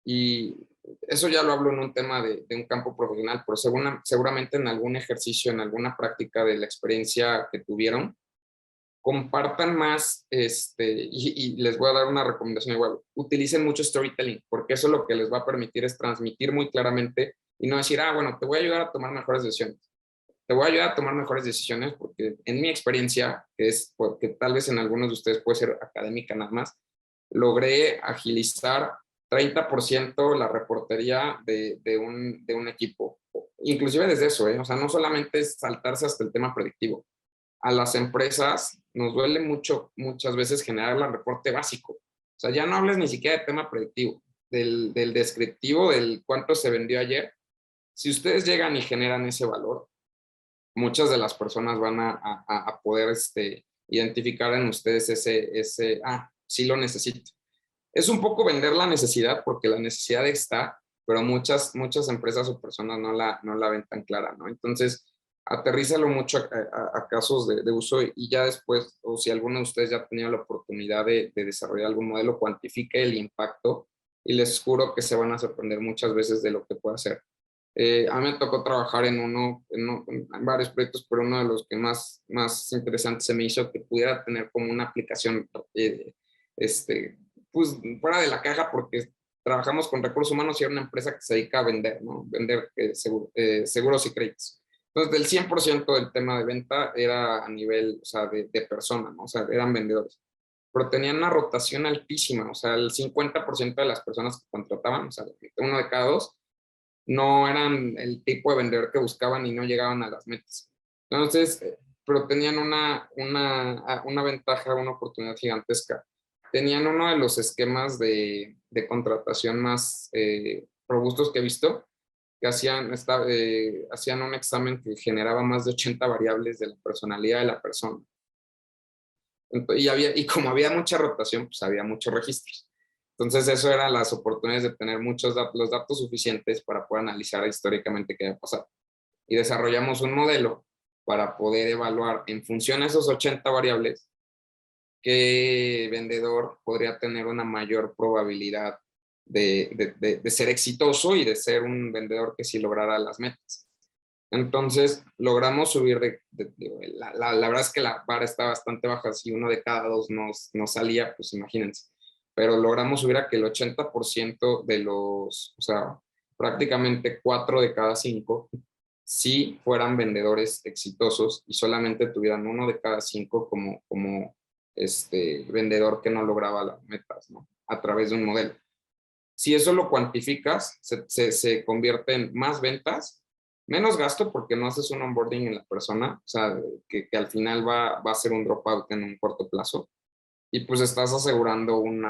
Y eso ya lo hablo en un tema de un campo profesional, pero seguramente en algún ejercicio, en alguna práctica de la experiencia que tuvieron, compartan más, y les voy a dar una recomendación igual, utilicen mucho storytelling, porque eso lo que les va a permitir es transmitir muy claramente y no decir, bueno, te voy a ayudar a tomar mejores decisiones. Te voy a ayudar a tomar mejores decisiones porque en mi experiencia, porque tal vez en algunos de ustedes puede ser académica nada más, logré agilizar 30% la reportería de un equipo. Inclusive desde eso, o sea, no solamente es saltarse hasta el tema predictivo. A las empresas nos duele muchas veces generar el reporte básico. O sea, ya no hables ni siquiera de tema predictivo, del descriptivo, del cuánto se vendió ayer. Si ustedes llegan y generan ese valor, muchas de las personas van a poder identificar en ustedes sí lo necesito. Es un poco vender la necesidad, porque la necesidad está, pero muchas empresas o personas no la ven tan clara, ¿no? Entonces, aterrízalo mucho a casos de uso y ya después, o si alguno de ustedes ya ha tenido la oportunidad de desarrollar algún modelo, cuantifique el impacto y les juro que se van a sorprender muchas veces de lo que puede hacer. A mí me tocó trabajar en varios proyectos, pero uno de los que más interesantes se me hizo que pudiera tener como una aplicación pues fuera de la caja, porque trabajamos con recursos humanos y era una empresa que se dedica a vender, ¿no? Vender seguros y créditos. Entonces, del 100% del tema de venta era a nivel, o sea, de persona, ¿no? O sea, eran vendedores. Pero tenían una rotación altísima, o sea, el 50% de las personas que contrataban, o sea, uno de cada dos, no eran el tipo de vendedor que buscaban y no llegaban a las metas. Entonces, pero tenían una ventaja, una oportunidad gigantesca. Tenían uno de los esquemas de contratación más robustos que he visto, que hacían un examen que generaba más de 80 variables de la personalidad de la persona. Y como había mucha rotación, pues había muchos registros. Entonces, eso eran las oportunidades de tener los datos suficientes para poder analizar históricamente qué había pasado. Y desarrollamos un modelo para poder evaluar en función de esos 80 variables qué vendedor podría tener una mayor probabilidad de ser exitoso y de ser un vendedor que sí lograra las metas. Entonces, logramos subir la verdad es que la vara está bastante baja. Si uno de cada dos no salía, pues imagínense. Pero logramos subir a que el 80% de los, o sea, prácticamente 4 de cada 5, sí fueran vendedores exitosos y solamente tuvieran 1 de cada 5 como vendedor que no lograba las metas, ¿no? A través de un modelo. Si eso lo cuantificas, se convierte en más ventas, menos gasto porque no haces un onboarding en la persona, o sea, que al final va a ser un dropout en un corto plazo. Y pues estás asegurando un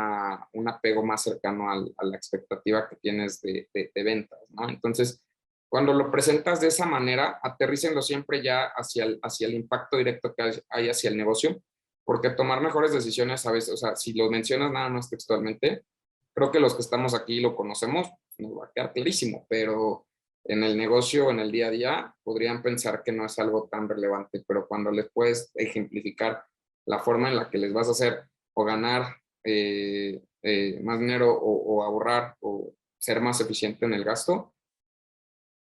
apego más cercano a la expectativa que tienes de ventas, ¿no? Entonces, cuando lo presentas de esa manera, aterrícenlo siempre ya hacia el impacto directo que hay hacia el negocio, porque tomar mejores decisiones a veces, o sea, si lo mencionas nada más textualmente, creo que los que estamos aquí lo conocemos, nos va a quedar clarísimo, pero en el negocio, en el día a día, podrían pensar que no es algo tan relevante, pero cuando les puedes ejemplificar la forma en la que les vas a hacer o ganar más dinero o ahorrar o ser más eficiente en el gasto,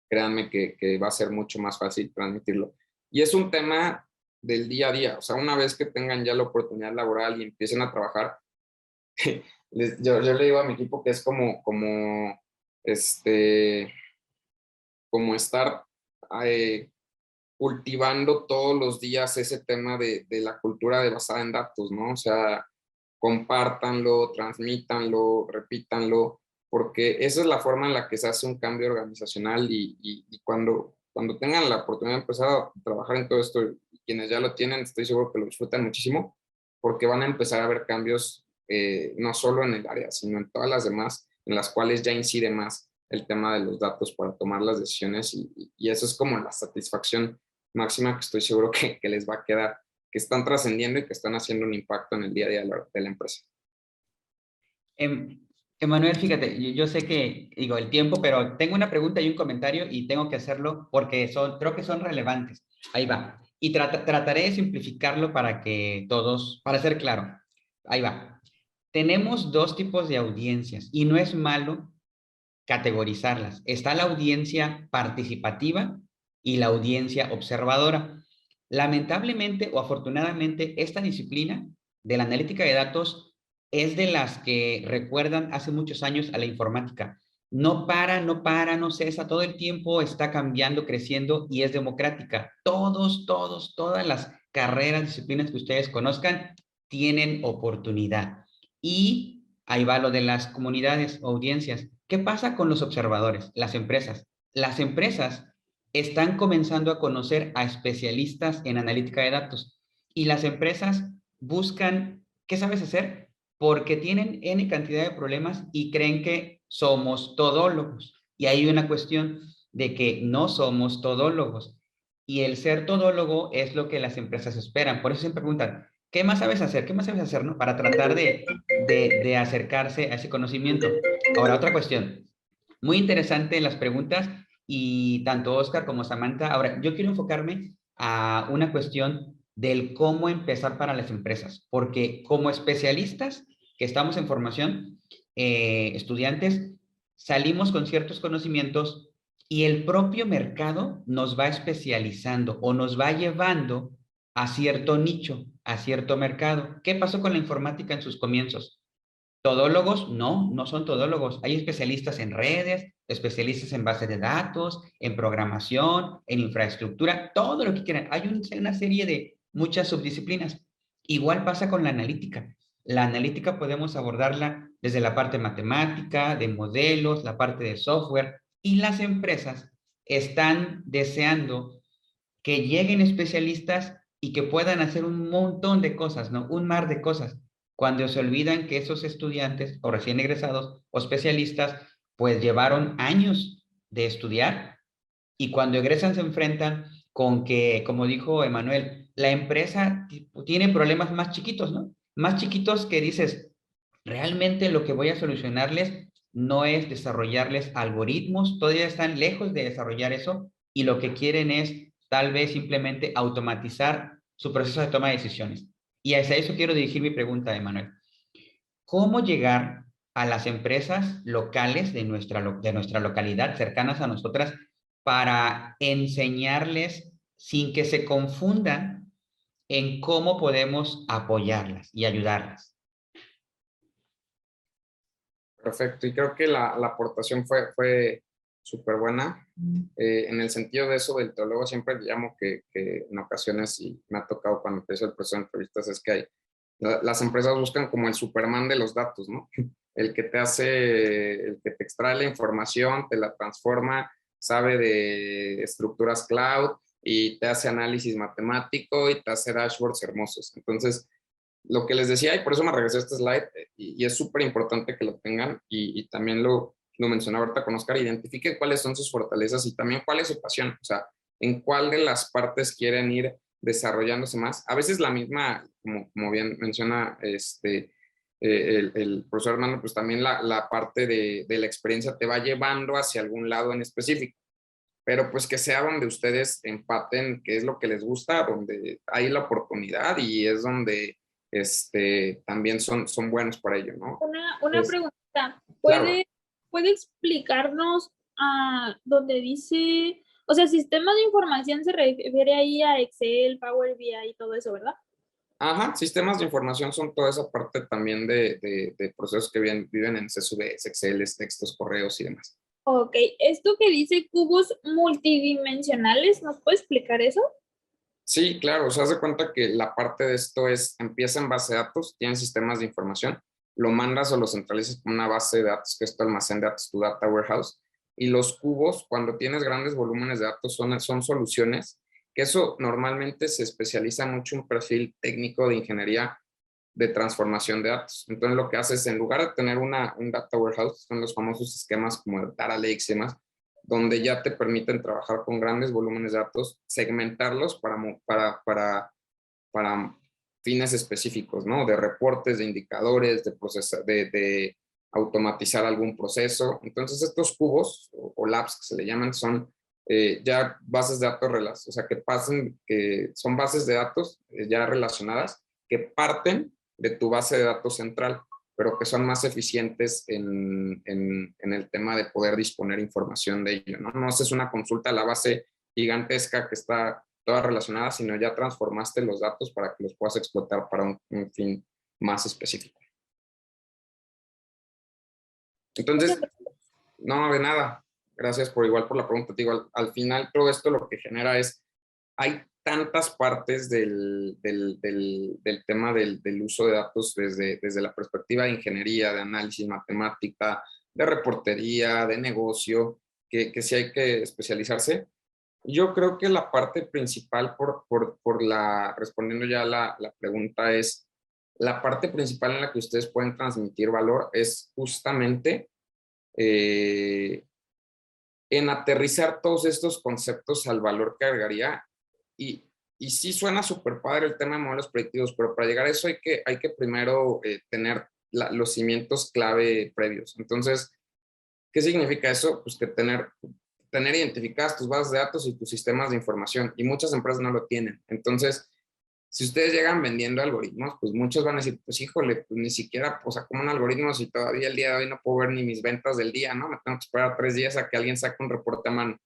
créanme que va a ser mucho más fácil transmitirlo. Y es un tema del día a día. O sea, una vez que tengan ya la oportunidad laboral y empiecen a trabajar, yo le digo a mi equipo que es como estar cultivando todos los días ese tema de la cultura de basada en datos, ¿no? O sea, compártanlo, transmítanlo, repítanlo, porque esa es la forma en la que se hace un cambio organizacional y cuando tengan la oportunidad de empezar a trabajar en todo esto, y quienes ya lo tienen, estoy seguro que lo disfrutan muchísimo, porque van a empezar a ver cambios no solo en el área, sino en todas las demás, en las cuales ya incide más el tema de los datos para tomar las decisiones y eso es como la satisfacción máxima que estoy seguro que les va a quedar, que están trascendiendo y que están haciendo un impacto en el día a día de la empresa. Emanuel, fíjate, yo sé que digo el tiempo, pero tengo una pregunta y un comentario y tengo que hacerlo porque creo que son relevantes. Ahí va. Y trataré de simplificarlo para que todos, para ser claro. Ahí va. Tenemos dos tipos de audiencias y no es malo categorizarlas. Está la audiencia participativa y la audiencia observadora. Lamentablemente o afortunadamente, esta disciplina de la analítica de datos es de las que recuerdan hace muchos años a la informática. No para, no para, no cesa, todo el tiempo está cambiando, creciendo y es democrática. Todas las carreras, disciplinas que ustedes conozcan tienen oportunidad. Y ahí va lo de las comunidades o audiencias. ¿Qué pasa con los observadores, las empresas? Las empresas están comenzando a conocer a especialistas en analítica de datos y las empresas buscan, ¿qué sabes hacer? Porque tienen N cantidad de problemas y creen que somos todólogos. Y hay una cuestión de que no somos todólogos. Y el ser todólogo es lo que las empresas esperan. Por eso siempre preguntan, ¿qué más sabes hacer? ¿Qué más sabes hacer, no? Para tratar de acercarse a ese conocimiento. Ahora, otra cuestión. Muy interesante las preguntas y tanto Oscar como Samantha. Ahora, yo quiero enfocarme a una cuestión del cómo empezar para las empresas, porque como especialistas que estamos en formación, estudiantes, salimos con ciertos conocimientos y el propio mercado nos va especializando o nos va llevando a cierto nicho, a cierto mercado. ¿Qué pasó con la informática en sus comienzos? ¿Todólogos? No, no son todólogos. Hay especialistas en redes, especialistas en bases de datos, en programación, en infraestructura, todo lo que quieran. Hay una serie de muchas subdisciplinas. Igual pasa con la analítica. La analítica podemos abordarla desde la parte matemática, de modelos, la parte de software, y las empresas están deseando que lleguen especialistas y que puedan hacer un montón de cosas, ¿no? Un mar de cosas, cuando se olvidan que esos estudiantes o recién egresados o especialistas, pues llevaron años de estudiar y cuando egresan se enfrentan con que, como dijo Emanuel, la empresa tiene problemas más chiquitos, ¿no? Más chiquitos que dices, realmente lo que voy a solucionarles no es desarrollarles algoritmos, todavía están lejos de desarrollar eso y lo que quieren es tal vez simplemente automatizar su proceso de toma de decisiones. Y hacia eso quiero dirigir mi pregunta, Emanuel. ¿Cómo llegar a las empresas locales de nuestra localidad, cercanas a nosotras, para enseñarles sin que se confundan en cómo podemos apoyarlas y ayudarlas? Perfecto, y creo que la aportación fue súper buena. En el sentido de eso del teólogo, siempre llamo que en ocasiones, y me ha tocado cuando empiezo el proceso de entrevistas, es que las empresas buscan como el Superman de los datos, ¿no? El que te extrae la información, te la transforma, sabe de estructuras cloud y te hace análisis matemático y te hace dashboards hermosos. Entonces, lo que les decía, y por eso me regresé a este slide, y es súper importante que lo tengan, y también lo mencionaba ahorita con Oscar, identifiquen cuáles son sus fortalezas y también cuál es su pasión, o sea, en cuál de las partes quieren ir desarrollándose más. A veces la misma, como bien menciona el profesor Armando, pues también la parte de la experiencia te va llevando hacia algún lado en específico, pero pues que sea donde ustedes empaten qué es lo que les gusta, donde hay la oportunidad y es donde también son buenos para ello, ¿no? Una pregunta, Claro. ¿puede explicarnos donde dice O sea, sistema de información se refiere ahí a Excel, Power BI y todo eso, ¿verdad? Ajá, sistemas de información son toda esa parte también de procesos que viven en CSVs, Excel, textos, correos y demás. Ok, esto que dice cubos multidimensionales, ¿nos puede explicar eso? Sí, claro, o sea, haz de cuenta que la parte de esto empieza en base de datos, tienen sistemas de información, lo mandas o lo centralizas con una base de datos, que es tu almacén de datos, tu data warehouse, y los cubos, cuando tienes grandes volúmenes de datos, son soluciones, que eso normalmente se especializa mucho en un perfil técnico de ingeniería de transformación de datos. Entonces, lo que haces, en lugar de tener un data warehouse, son los famosos esquemas como el data lakes y demás, donde ya te permiten trabajar con grandes volúmenes de datos, segmentarlos para fines específicos, ¿no? De reportes, de indicadores, de automatizar algún proceso. Entonces, estos cubos o labs que se le llaman son ya bases de datos, o sea, que son bases de datos ya relacionadas que parten de tu base de datos central, pero que son más eficientes en el tema de poder disponer información de ello, ¿no? No haces una consulta a la base gigantesca que está toda relacionada, sino ya transformaste los datos para que los puedas explotar para un fin más específico. Entonces, no, de nada. Gracias igual por la pregunta. Te digo, al final todo esto lo que genera hay tantas partes del tema del uso de datos desde la perspectiva de ingeniería, de análisis, matemática, de reportería, de negocio, que sí hay que especializarse. Yo creo que la parte principal, respondiendo ya la pregunta, es la parte principal en la que ustedes pueden transmitir valor es justamente en aterrizar todos estos conceptos al valor que agregaría. Y sí suena súper padre el tema de modelos predictivos, pero para llegar a eso hay que primero tener los cimientos clave previos. Entonces, ¿qué significa eso? Pues que tener identificadas tus bases de datos y tus sistemas de información, y muchas empresas no lo tienen. Entonces, si ustedes llegan vendiendo algoritmos, pues muchos van a decir, pues híjole, pues ni siquiera, o sea, como un algoritmo si todavía el día de hoy no puedo ver ni mis ventas del día, ¿no? Me tengo que esperar 3 días a que alguien saque un reporte a mano.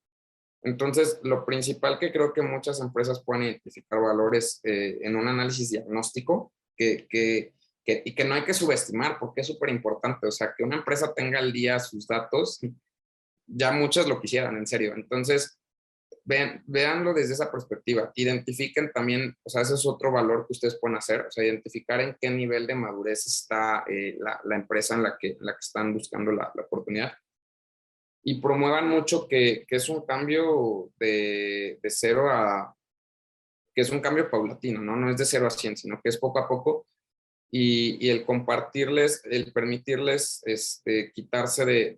Entonces, lo principal que creo que muchas empresas pueden identificar valores en un análisis diagnóstico y que no hay que subestimar porque es súper importante. O sea, que una empresa tenga al día sus datos, ya muchas lo quisieran, en serio. Entonces, véanlo desde esa perspectiva. Identifiquen también, o sea, ese es otro valor que ustedes pueden hacer, o sea, identificar en qué nivel de madurez está la empresa en la que están buscando la oportunidad. Y promuevan mucho que es un cambio de 0 a, que es un cambio paulatino, ¿no? No es de 0 a 100, sino que es poco a poco. Y el compartirles, el permitirles quitarse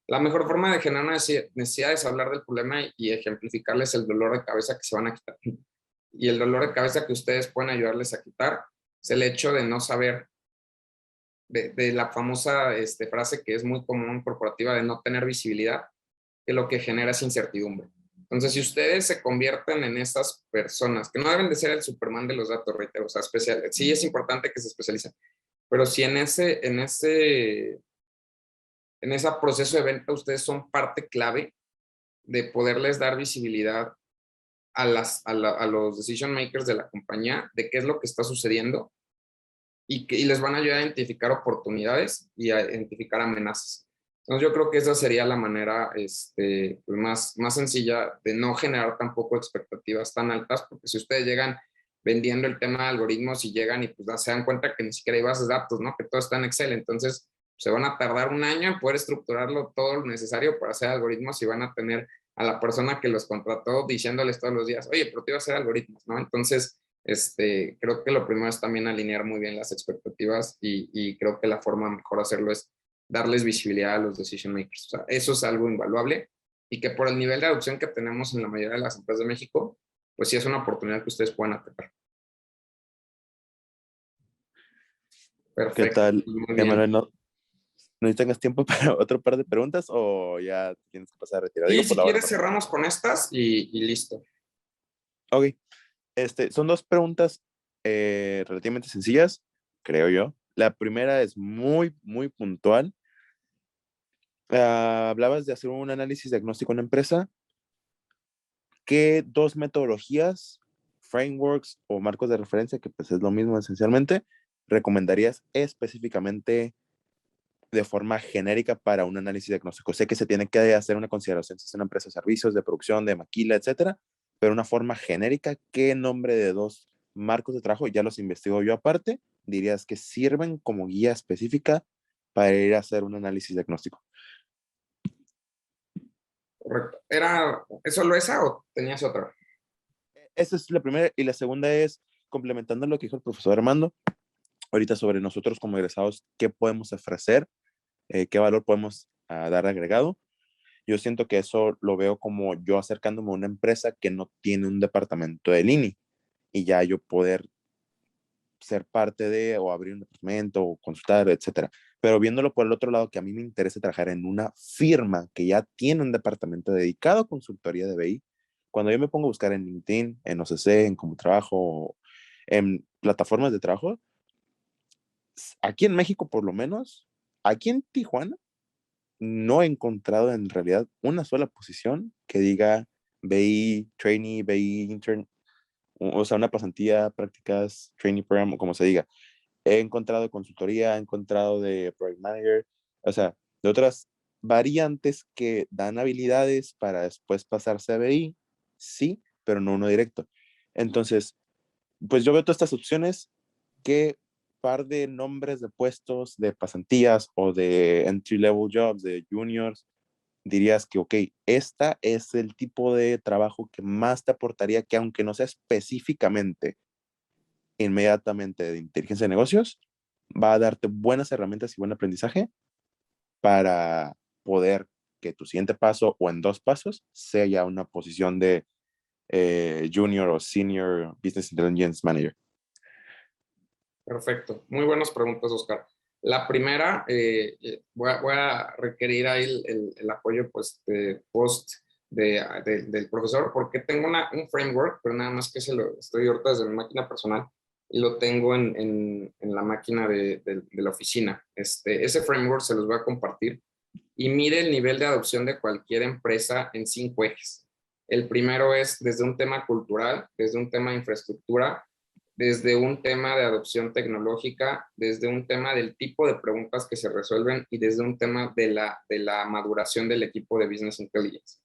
la mejor forma de generar una necesidad es hablar del problema y ejemplificarles el dolor de cabeza que se van a quitar. Y el dolor de cabeza que ustedes pueden ayudarles a quitar es el hecho de no saber, de la famosa frase que es muy común corporativa de no tener visibilidad, que lo que genera es incertidumbre. Entonces, si ustedes se convierten en esas personas, que no deben de ser el Superman de los datos, reitero, o sea, sí es importante que se especialicen, pero si en ese proceso de venta ustedes son parte clave de poderles dar visibilidad a los decision makers de la compañía, de qué es lo que está sucediendo y les van a ayudar a identificar oportunidades y a identificar amenazas. Entonces yo creo que esa sería la manera pues más sencilla de no generar tampoco expectativas tan altas, porque si ustedes llegan vendiendo el tema de algoritmos y llegan y pues se dan cuenta que ni siquiera hay bases de datos, ¿no? Que todo está en Excel, entonces se van a tardar un año en poder estructurarlo todo lo necesario para hacer algoritmos y van a tener a la persona que los contrató diciéndoles todos los días, oye, pero te iba a hacer algoritmos, ¿no? Entonces, creo que lo primero es también alinear muy bien las expectativas y creo que la forma mejor de hacerlo es darles visibilidad a los decision makers. O sea, eso es algo invaluable y que por el nivel de adopción que tenemos en la mayoría de las empresas de México, pues sí es una oportunidad que ustedes puedan atacar. Perfecto. ¿Qué tal, Muy bien. Emanuel? ¿No tengas tiempo para otro par de preguntas o ya tienes que pasar a retirar? Sí, Digo, si por la hora. quieres cerramos con estas y listo. Ok. Son 2 preguntas relativamente sencillas, creo yo. La primera es muy, muy puntual. Hablabas de hacer un análisis diagnóstico en una empresa ¿qué dos metodologías, frameworks o marcos de referencia, que pues es lo mismo esencialmente, recomendarías específicamente de forma genérica para un análisis diagnóstico? Sé que se tiene que hacer una consideración si es una empresa de servicios, de producción, de maquila, etcétera, pero una forma genérica, ¿qué nombre de dos marcos de trabajo, ya los investigo yo aparte, dirías que sirven como guía específica para ir a hacer un análisis diagnóstico? Correcto. ¿Es solo esa o tenías otra? Esa es la primera, y la segunda es, complementando lo que dijo el profesor Armando, ahorita sobre nosotros como egresados, qué podemos ofrecer, qué valor podemos dar agregado. Yo siento que eso lo veo como yo acercándome a una empresa que no tiene un departamento de Lini y ya yo poder ser parte de o abrir un departamento o consultar, etcétera. Pero viéndolo por el otro lado, que a mí me interesa trabajar en una firma que ya tiene un departamento dedicado a consultoría de BI, cuando yo me pongo a buscar en LinkedIn, en OCC, en Como Trabajo, en plataformas de trabajo, aquí en México por lo menos, aquí en Tijuana, no he encontrado en realidad una sola posición que diga BI trainee, BI intern, o sea, una pasantía, prácticas, training program, o como se diga. He encontrado de consultoría, he encontrado de project manager, o sea, de otras variantes que dan habilidades para después pasarse a BI, sí, pero no uno directo. Entonces, pues yo veo todas estas opciones. ¿Qué par de nombres de puestos, de pasantías o de entry level jobs, de juniors, dirías que, ok, esta es el tipo de trabajo que más te aportaría, que aunque no sea específicamente, inmediatamente de inteligencia de negocios, va a darte buenas herramientas y buen aprendizaje para poder que tu siguiente paso o en 2 pasos sea ya una posición de junior o senior business intelligence manager? Perfecto. Muy buenas preguntas, Oscar. La primera, voy a requerir ahí el apoyo pues, de post del profesor, porque tengo un framework, pero nada más que se lo estoy ahorita desde mi máquina personal y lo tengo en la máquina de la oficina. Ese framework se los voy a compartir y mide el nivel de adopción de cualquier empresa en 5 ejes. El primero es desde un tema cultural, desde un tema de infraestructura, desde un tema de adopción tecnológica, desde un tema del tipo de preguntas que se resuelven y desde un tema de la maduración del equipo de Business Intelligence.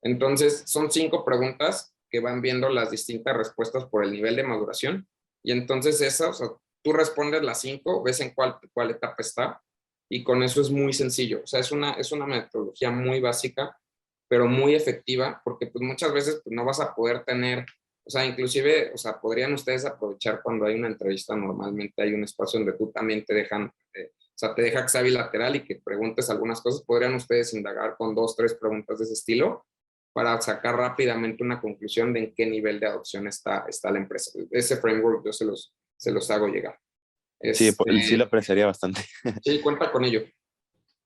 Entonces, son 5 preguntas que van viendo las distintas respuestas por el nivel de maduración y entonces esa, o sea, tú respondes las 5, ves en cuál etapa está y con eso es muy sencillo. O sea, es una metodología muy básica, pero muy efectiva porque pues muchas veces pues, no vas a poder tener. O sea, inclusive, o sea, podrían ustedes aprovechar cuando hay una entrevista, normalmente hay un espacio donde tú también te dejan, o sea, te deja que sea bilateral y que preguntes algunas cosas. Podrían ustedes indagar con 2, 3 preguntas de ese estilo para sacar rápidamente una conclusión de en qué nivel de adopción está la empresa. Ese framework yo se los hago llegar. Sí, sí lo apreciaría bastante. Sí, cuenta con ello.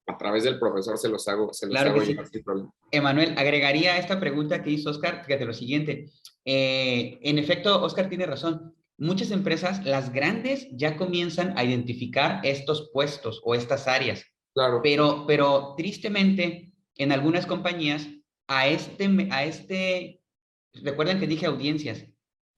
A través del profesor se los hago Claro que sí. llegar sin problema. Emanuel, agregaría a esta pregunta que hizo Oscar, fíjate lo siguiente. En efecto, Oscar tiene razón. Muchas empresas, las grandes, ya comienzan a identificar estos puestos o estas áreas. Claro. Pero tristemente, en algunas compañías, recuerden que dije audiencias,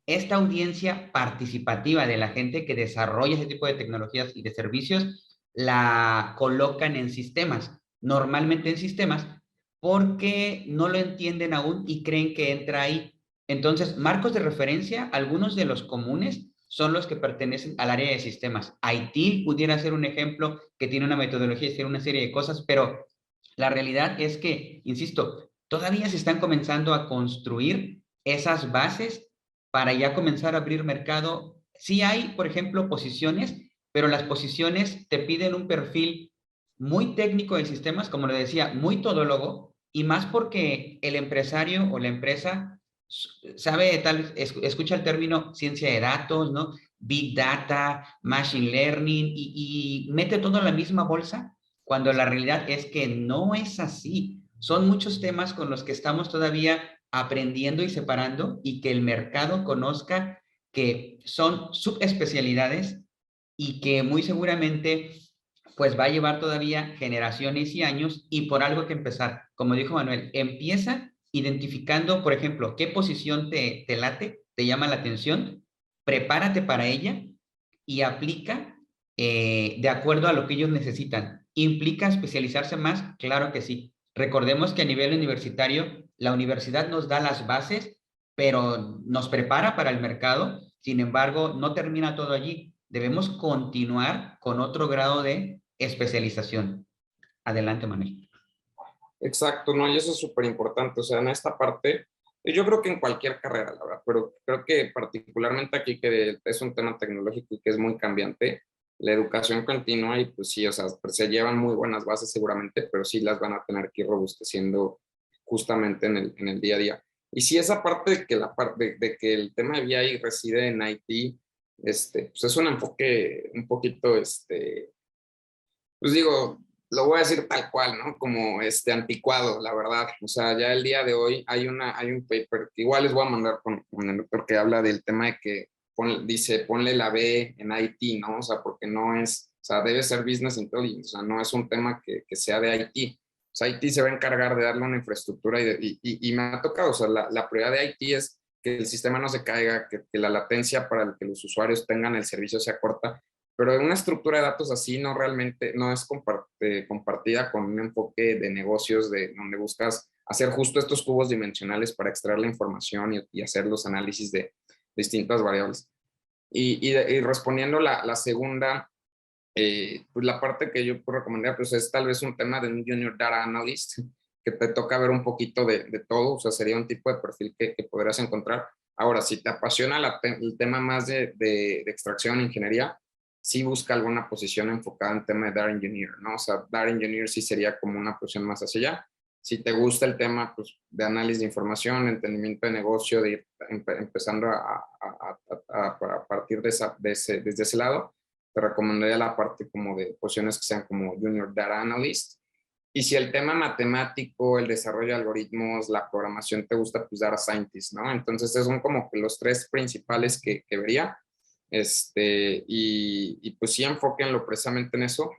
esta audiencia participativa de la gente que desarrolla ese tipo de tecnologías y de servicios, la colocan en sistemas, normalmente en sistemas, porque no lo entienden aún y creen que entra ahí. Entonces, marcos de referencia, algunos de los comunes son los que pertenecen al área de sistemas. IT pudiera ser un ejemplo que tiene una metodología y hacer una serie de cosas, pero la realidad es que, insisto, todavía se están comenzando a construir esas bases para ya comenzar a abrir mercado. Sí hay, por ejemplo, posiciones, pero las posiciones te piden un perfil muy técnico de sistemas, como le decía, muy todólogo, y más porque el empresario o la empresa sabe, escucha el término ciencia de datos, ¿no? Big Data, Machine Learning, y mete todo en la misma bolsa, cuando la realidad es que no es así. Son muchos temas con los que estamos todavía aprendiendo y separando y que el mercado conozca que son subespecialidades y que muy seguramente pues va a llevar todavía generaciones y años y por algo que empezar. Como dijo Manuel, empieza identificando, por ejemplo, qué posición te late, te llama la atención, prepárate para ella y aplica de acuerdo a lo que ellos necesitan. ¿Implica especializarse más? Claro que sí. Recordemos que a nivel universitario, la universidad nos da las bases, pero nos prepara para el mercado. Sin embargo, no termina todo allí. Debemos continuar con otro grado de especialización. Adelante, Manuel. Exacto, no, y eso es súper importante, o sea, en esta parte, yo creo que en cualquier carrera, la verdad, pero creo que particularmente aquí que es un tema tecnológico y que es muy cambiante, la educación continua y pues sí, o sea, pues se llevan muy buenas bases seguramente, pero sí las van a tener que ir robusteciendo justamente en el día a día. Y sí, esa parte de que, de que el tema de BI reside en IT, pues es un enfoque un poquito, pues digo, lo voy a decir tal cual, ¿no? Como anticuado, la verdad. O sea, ya el día de hoy hay un paper que igual les voy a mandar con el doctor que habla del tema de que dice, ponle la B en IT, ¿no? O sea, porque no es, o sea, debe ser Business Intelligence, o sea, no es un tema que sea de IT. O sea, IT se va a encargar de darle una infraestructura y me ha tocado, o sea, la prioridad de IT es que el sistema no se caiga, que la latencia para que los usuarios tengan el servicio sea corta, pero una estructura de datos así no realmente, no es compartida con un enfoque de negocios de donde buscas hacer justo estos cubos dimensionales para extraer la información y hacer los análisis de distintas variables. Y respondiendo la segunda, pues la parte que yo puedo recomendar pues es tal vez un tema de un Junior Data Analyst, que te toca ver un poquito de todo, o sea, sería un tipo de perfil que podrás encontrar. Ahora, si te apasiona el tema más de extracción, ingeniería, sí busca alguna posición enfocada en tema de Data Engineer, ¿no? O sea, Data Engineer sí sería como una posición más hacia allá. Si te gusta el tema pues, de análisis de información, entendimiento de negocio, de ir empezando a partir desde ese lado, te recomendaría la parte como de posiciones que sean como Junior Data Analyst. Y si el tema matemático, el desarrollo de algoritmos, la programación te gusta, pues Data Scientist, ¿no? Entonces, esos son como que los tres principales que vería. Y pues sí enfóquenlo precisamente en eso.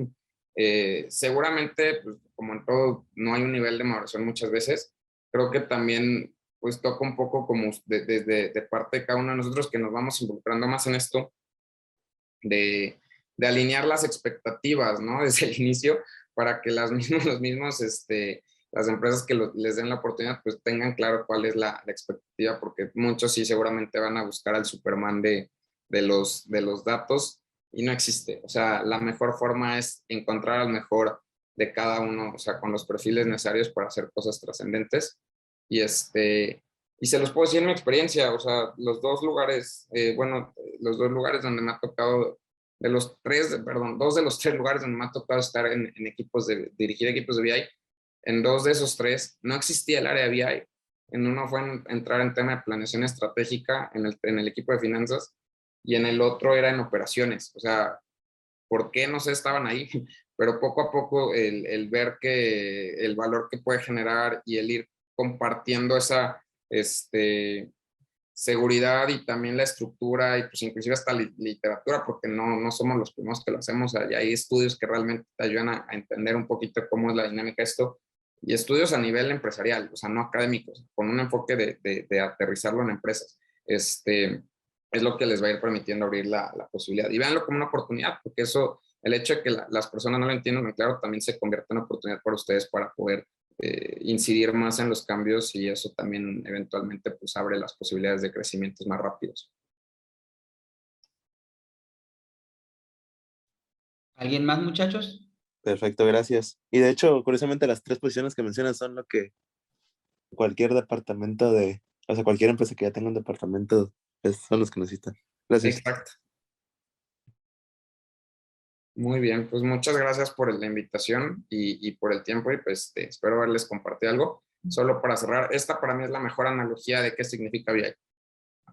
Seguramente, pues, como en todo, no hay un nivel de maduración muchas veces. Creo que también pues toca un poco como de parte de cada uno de nosotros que nos vamos involucrando más en esto, de alinear las expectativas, ¿no? Desde el inicio, para que las empresas que les den la oportunidad, pues tengan claro cuál es la expectativa, porque muchos sí seguramente van a buscar al Superman de los datos y no existe. O sea, la mejor forma es encontrar al mejor de cada uno, o sea, con los perfiles necesarios para hacer cosas trascendentes. Y y se los puedo decir en mi experiencia, o sea, los dos lugares donde me ha tocado, dos de los tres lugares donde me ha tocado estar en equipos dirigir equipos de BI, en dos de esos tres no existía el área de BI. En uno fue entrar en tema de planeación estratégica en el equipo de finanzas y en el otro era en operaciones. O sea, ¿por qué? No sé, estaban ahí, pero poco a poco el ver que el valor que puede generar y el ir compartiendo esa seguridad y también la estructura y pues inclusive hasta literatura, porque no somos los primeros que lo hacemos, hay estudios que realmente te ayudan a entender un poquito cómo es la dinámica de esto, y estudios a nivel empresarial, o sea, no académicos, con un enfoque de aterrizarlo en empresas. Es lo que les va a ir permitiendo abrir la posibilidad. Y véanlo como una oportunidad, porque eso, el hecho de que las personas no lo entiendan claro, también se convierte en una oportunidad para ustedes para poder incidir más en los cambios y eso también eventualmente pues abre las posibilidades de crecimientos más rápidos. ¿Alguien más, muchachos? Perfecto, gracias. Y de hecho, curiosamente, las tres posiciones que mencionas son lo que cualquier departamento o sea, cualquier empresa que ya tenga un departamento, son los que necesitan. Gracias. Exacto. Muy bien, pues muchas gracias por la invitación y por el tiempo y pues espero haberles compartido algo. Solo para cerrar, esta para mí es la mejor analogía de qué significa BI.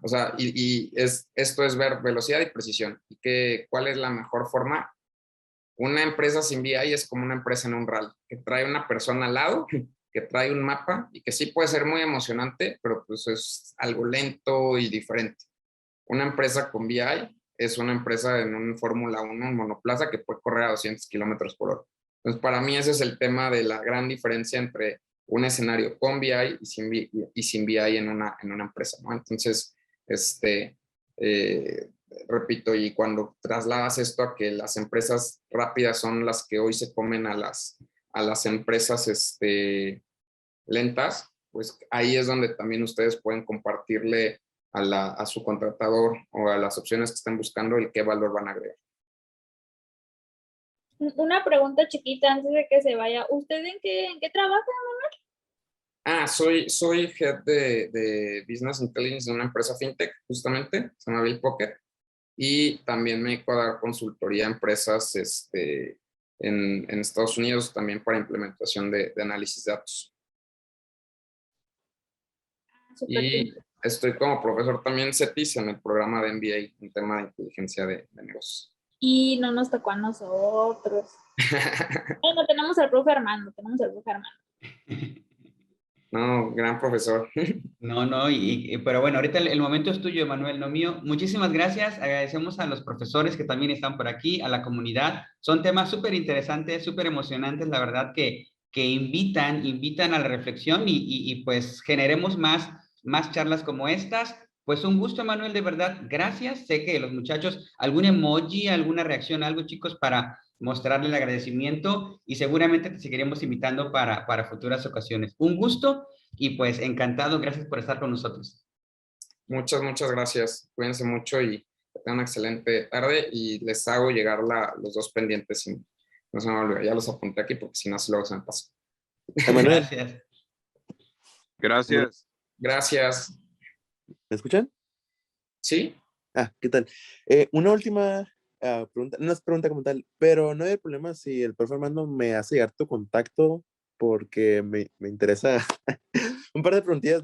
O sea, esto es ver velocidad y precisión. ¿Y cuál es la mejor forma? Una empresa sin BI es como una empresa en un rally, que trae una persona al lado, que trae un mapa y que sí puede ser muy emocionante, pero pues es algo lento y diferente. Una empresa con BI es una empresa en un Fórmula 1, en monoplaza, que puede correr a 200 kilómetros por hora. Entonces, para mí ese es el tema de la gran diferencia entre un escenario con BI y sin BI en una empresa, ¿no? Entonces, repito, y cuando trasladas esto a que las empresas rápidas son las que hoy se comen a las empresas lentas, pues ahí es donde también ustedes pueden compartirle a su contratador o a las opciones que estén buscando el qué valor van a agregar. Una pregunta chiquita antes de que se vaya. ¿Usted en qué trabaja? Soy head de Business Intelligence de una empresa fintech, justamente, se llama Bill Pocket, y también me dedico a dar consultoría a empresas en Estados Unidos también para implementación de análisis de datos. Súper Y bien. estoy como profesor también CETIS en el programa de MBA en tema de inteligencia de negocios. Y no nos tocó a nosotros. Bueno, tenemos al profe Armando, No, gran profesor. No, pero bueno, ahorita el momento es tuyo, Manuel, no mío. Muchísimas gracias. Agradecemos a los profesores que también están por aquí, a la comunidad. Son temas súper interesantes, súper emocionantes, la verdad que invitan a la reflexión y pues generemos más charlas como estas. Pues un gusto, Manuel, de verdad. Gracias. Sé que los muchachos, algún emoji, alguna reacción, algo, chicos, para mostrarle el agradecimiento y seguramente te seguiremos invitando para futuras ocasiones. Un gusto. Y pues encantado, gracias por estar con nosotros. Muchas gracias. Cuídense mucho y que tengan una excelente tarde y les hago llegar los dos pendientes. Y no se me olvide, ya los apunté aquí porque si no, luego se me pasa. Emanuel, Gracias. Gracias. Gracias. ¿me escuchan? ¿Sí? ¿Qué tal? Una última pregunta, no es pregunta como tal, pero no hay problema si el profe Armando me hace llegar tu contacto porque me interesa un par de preguntillas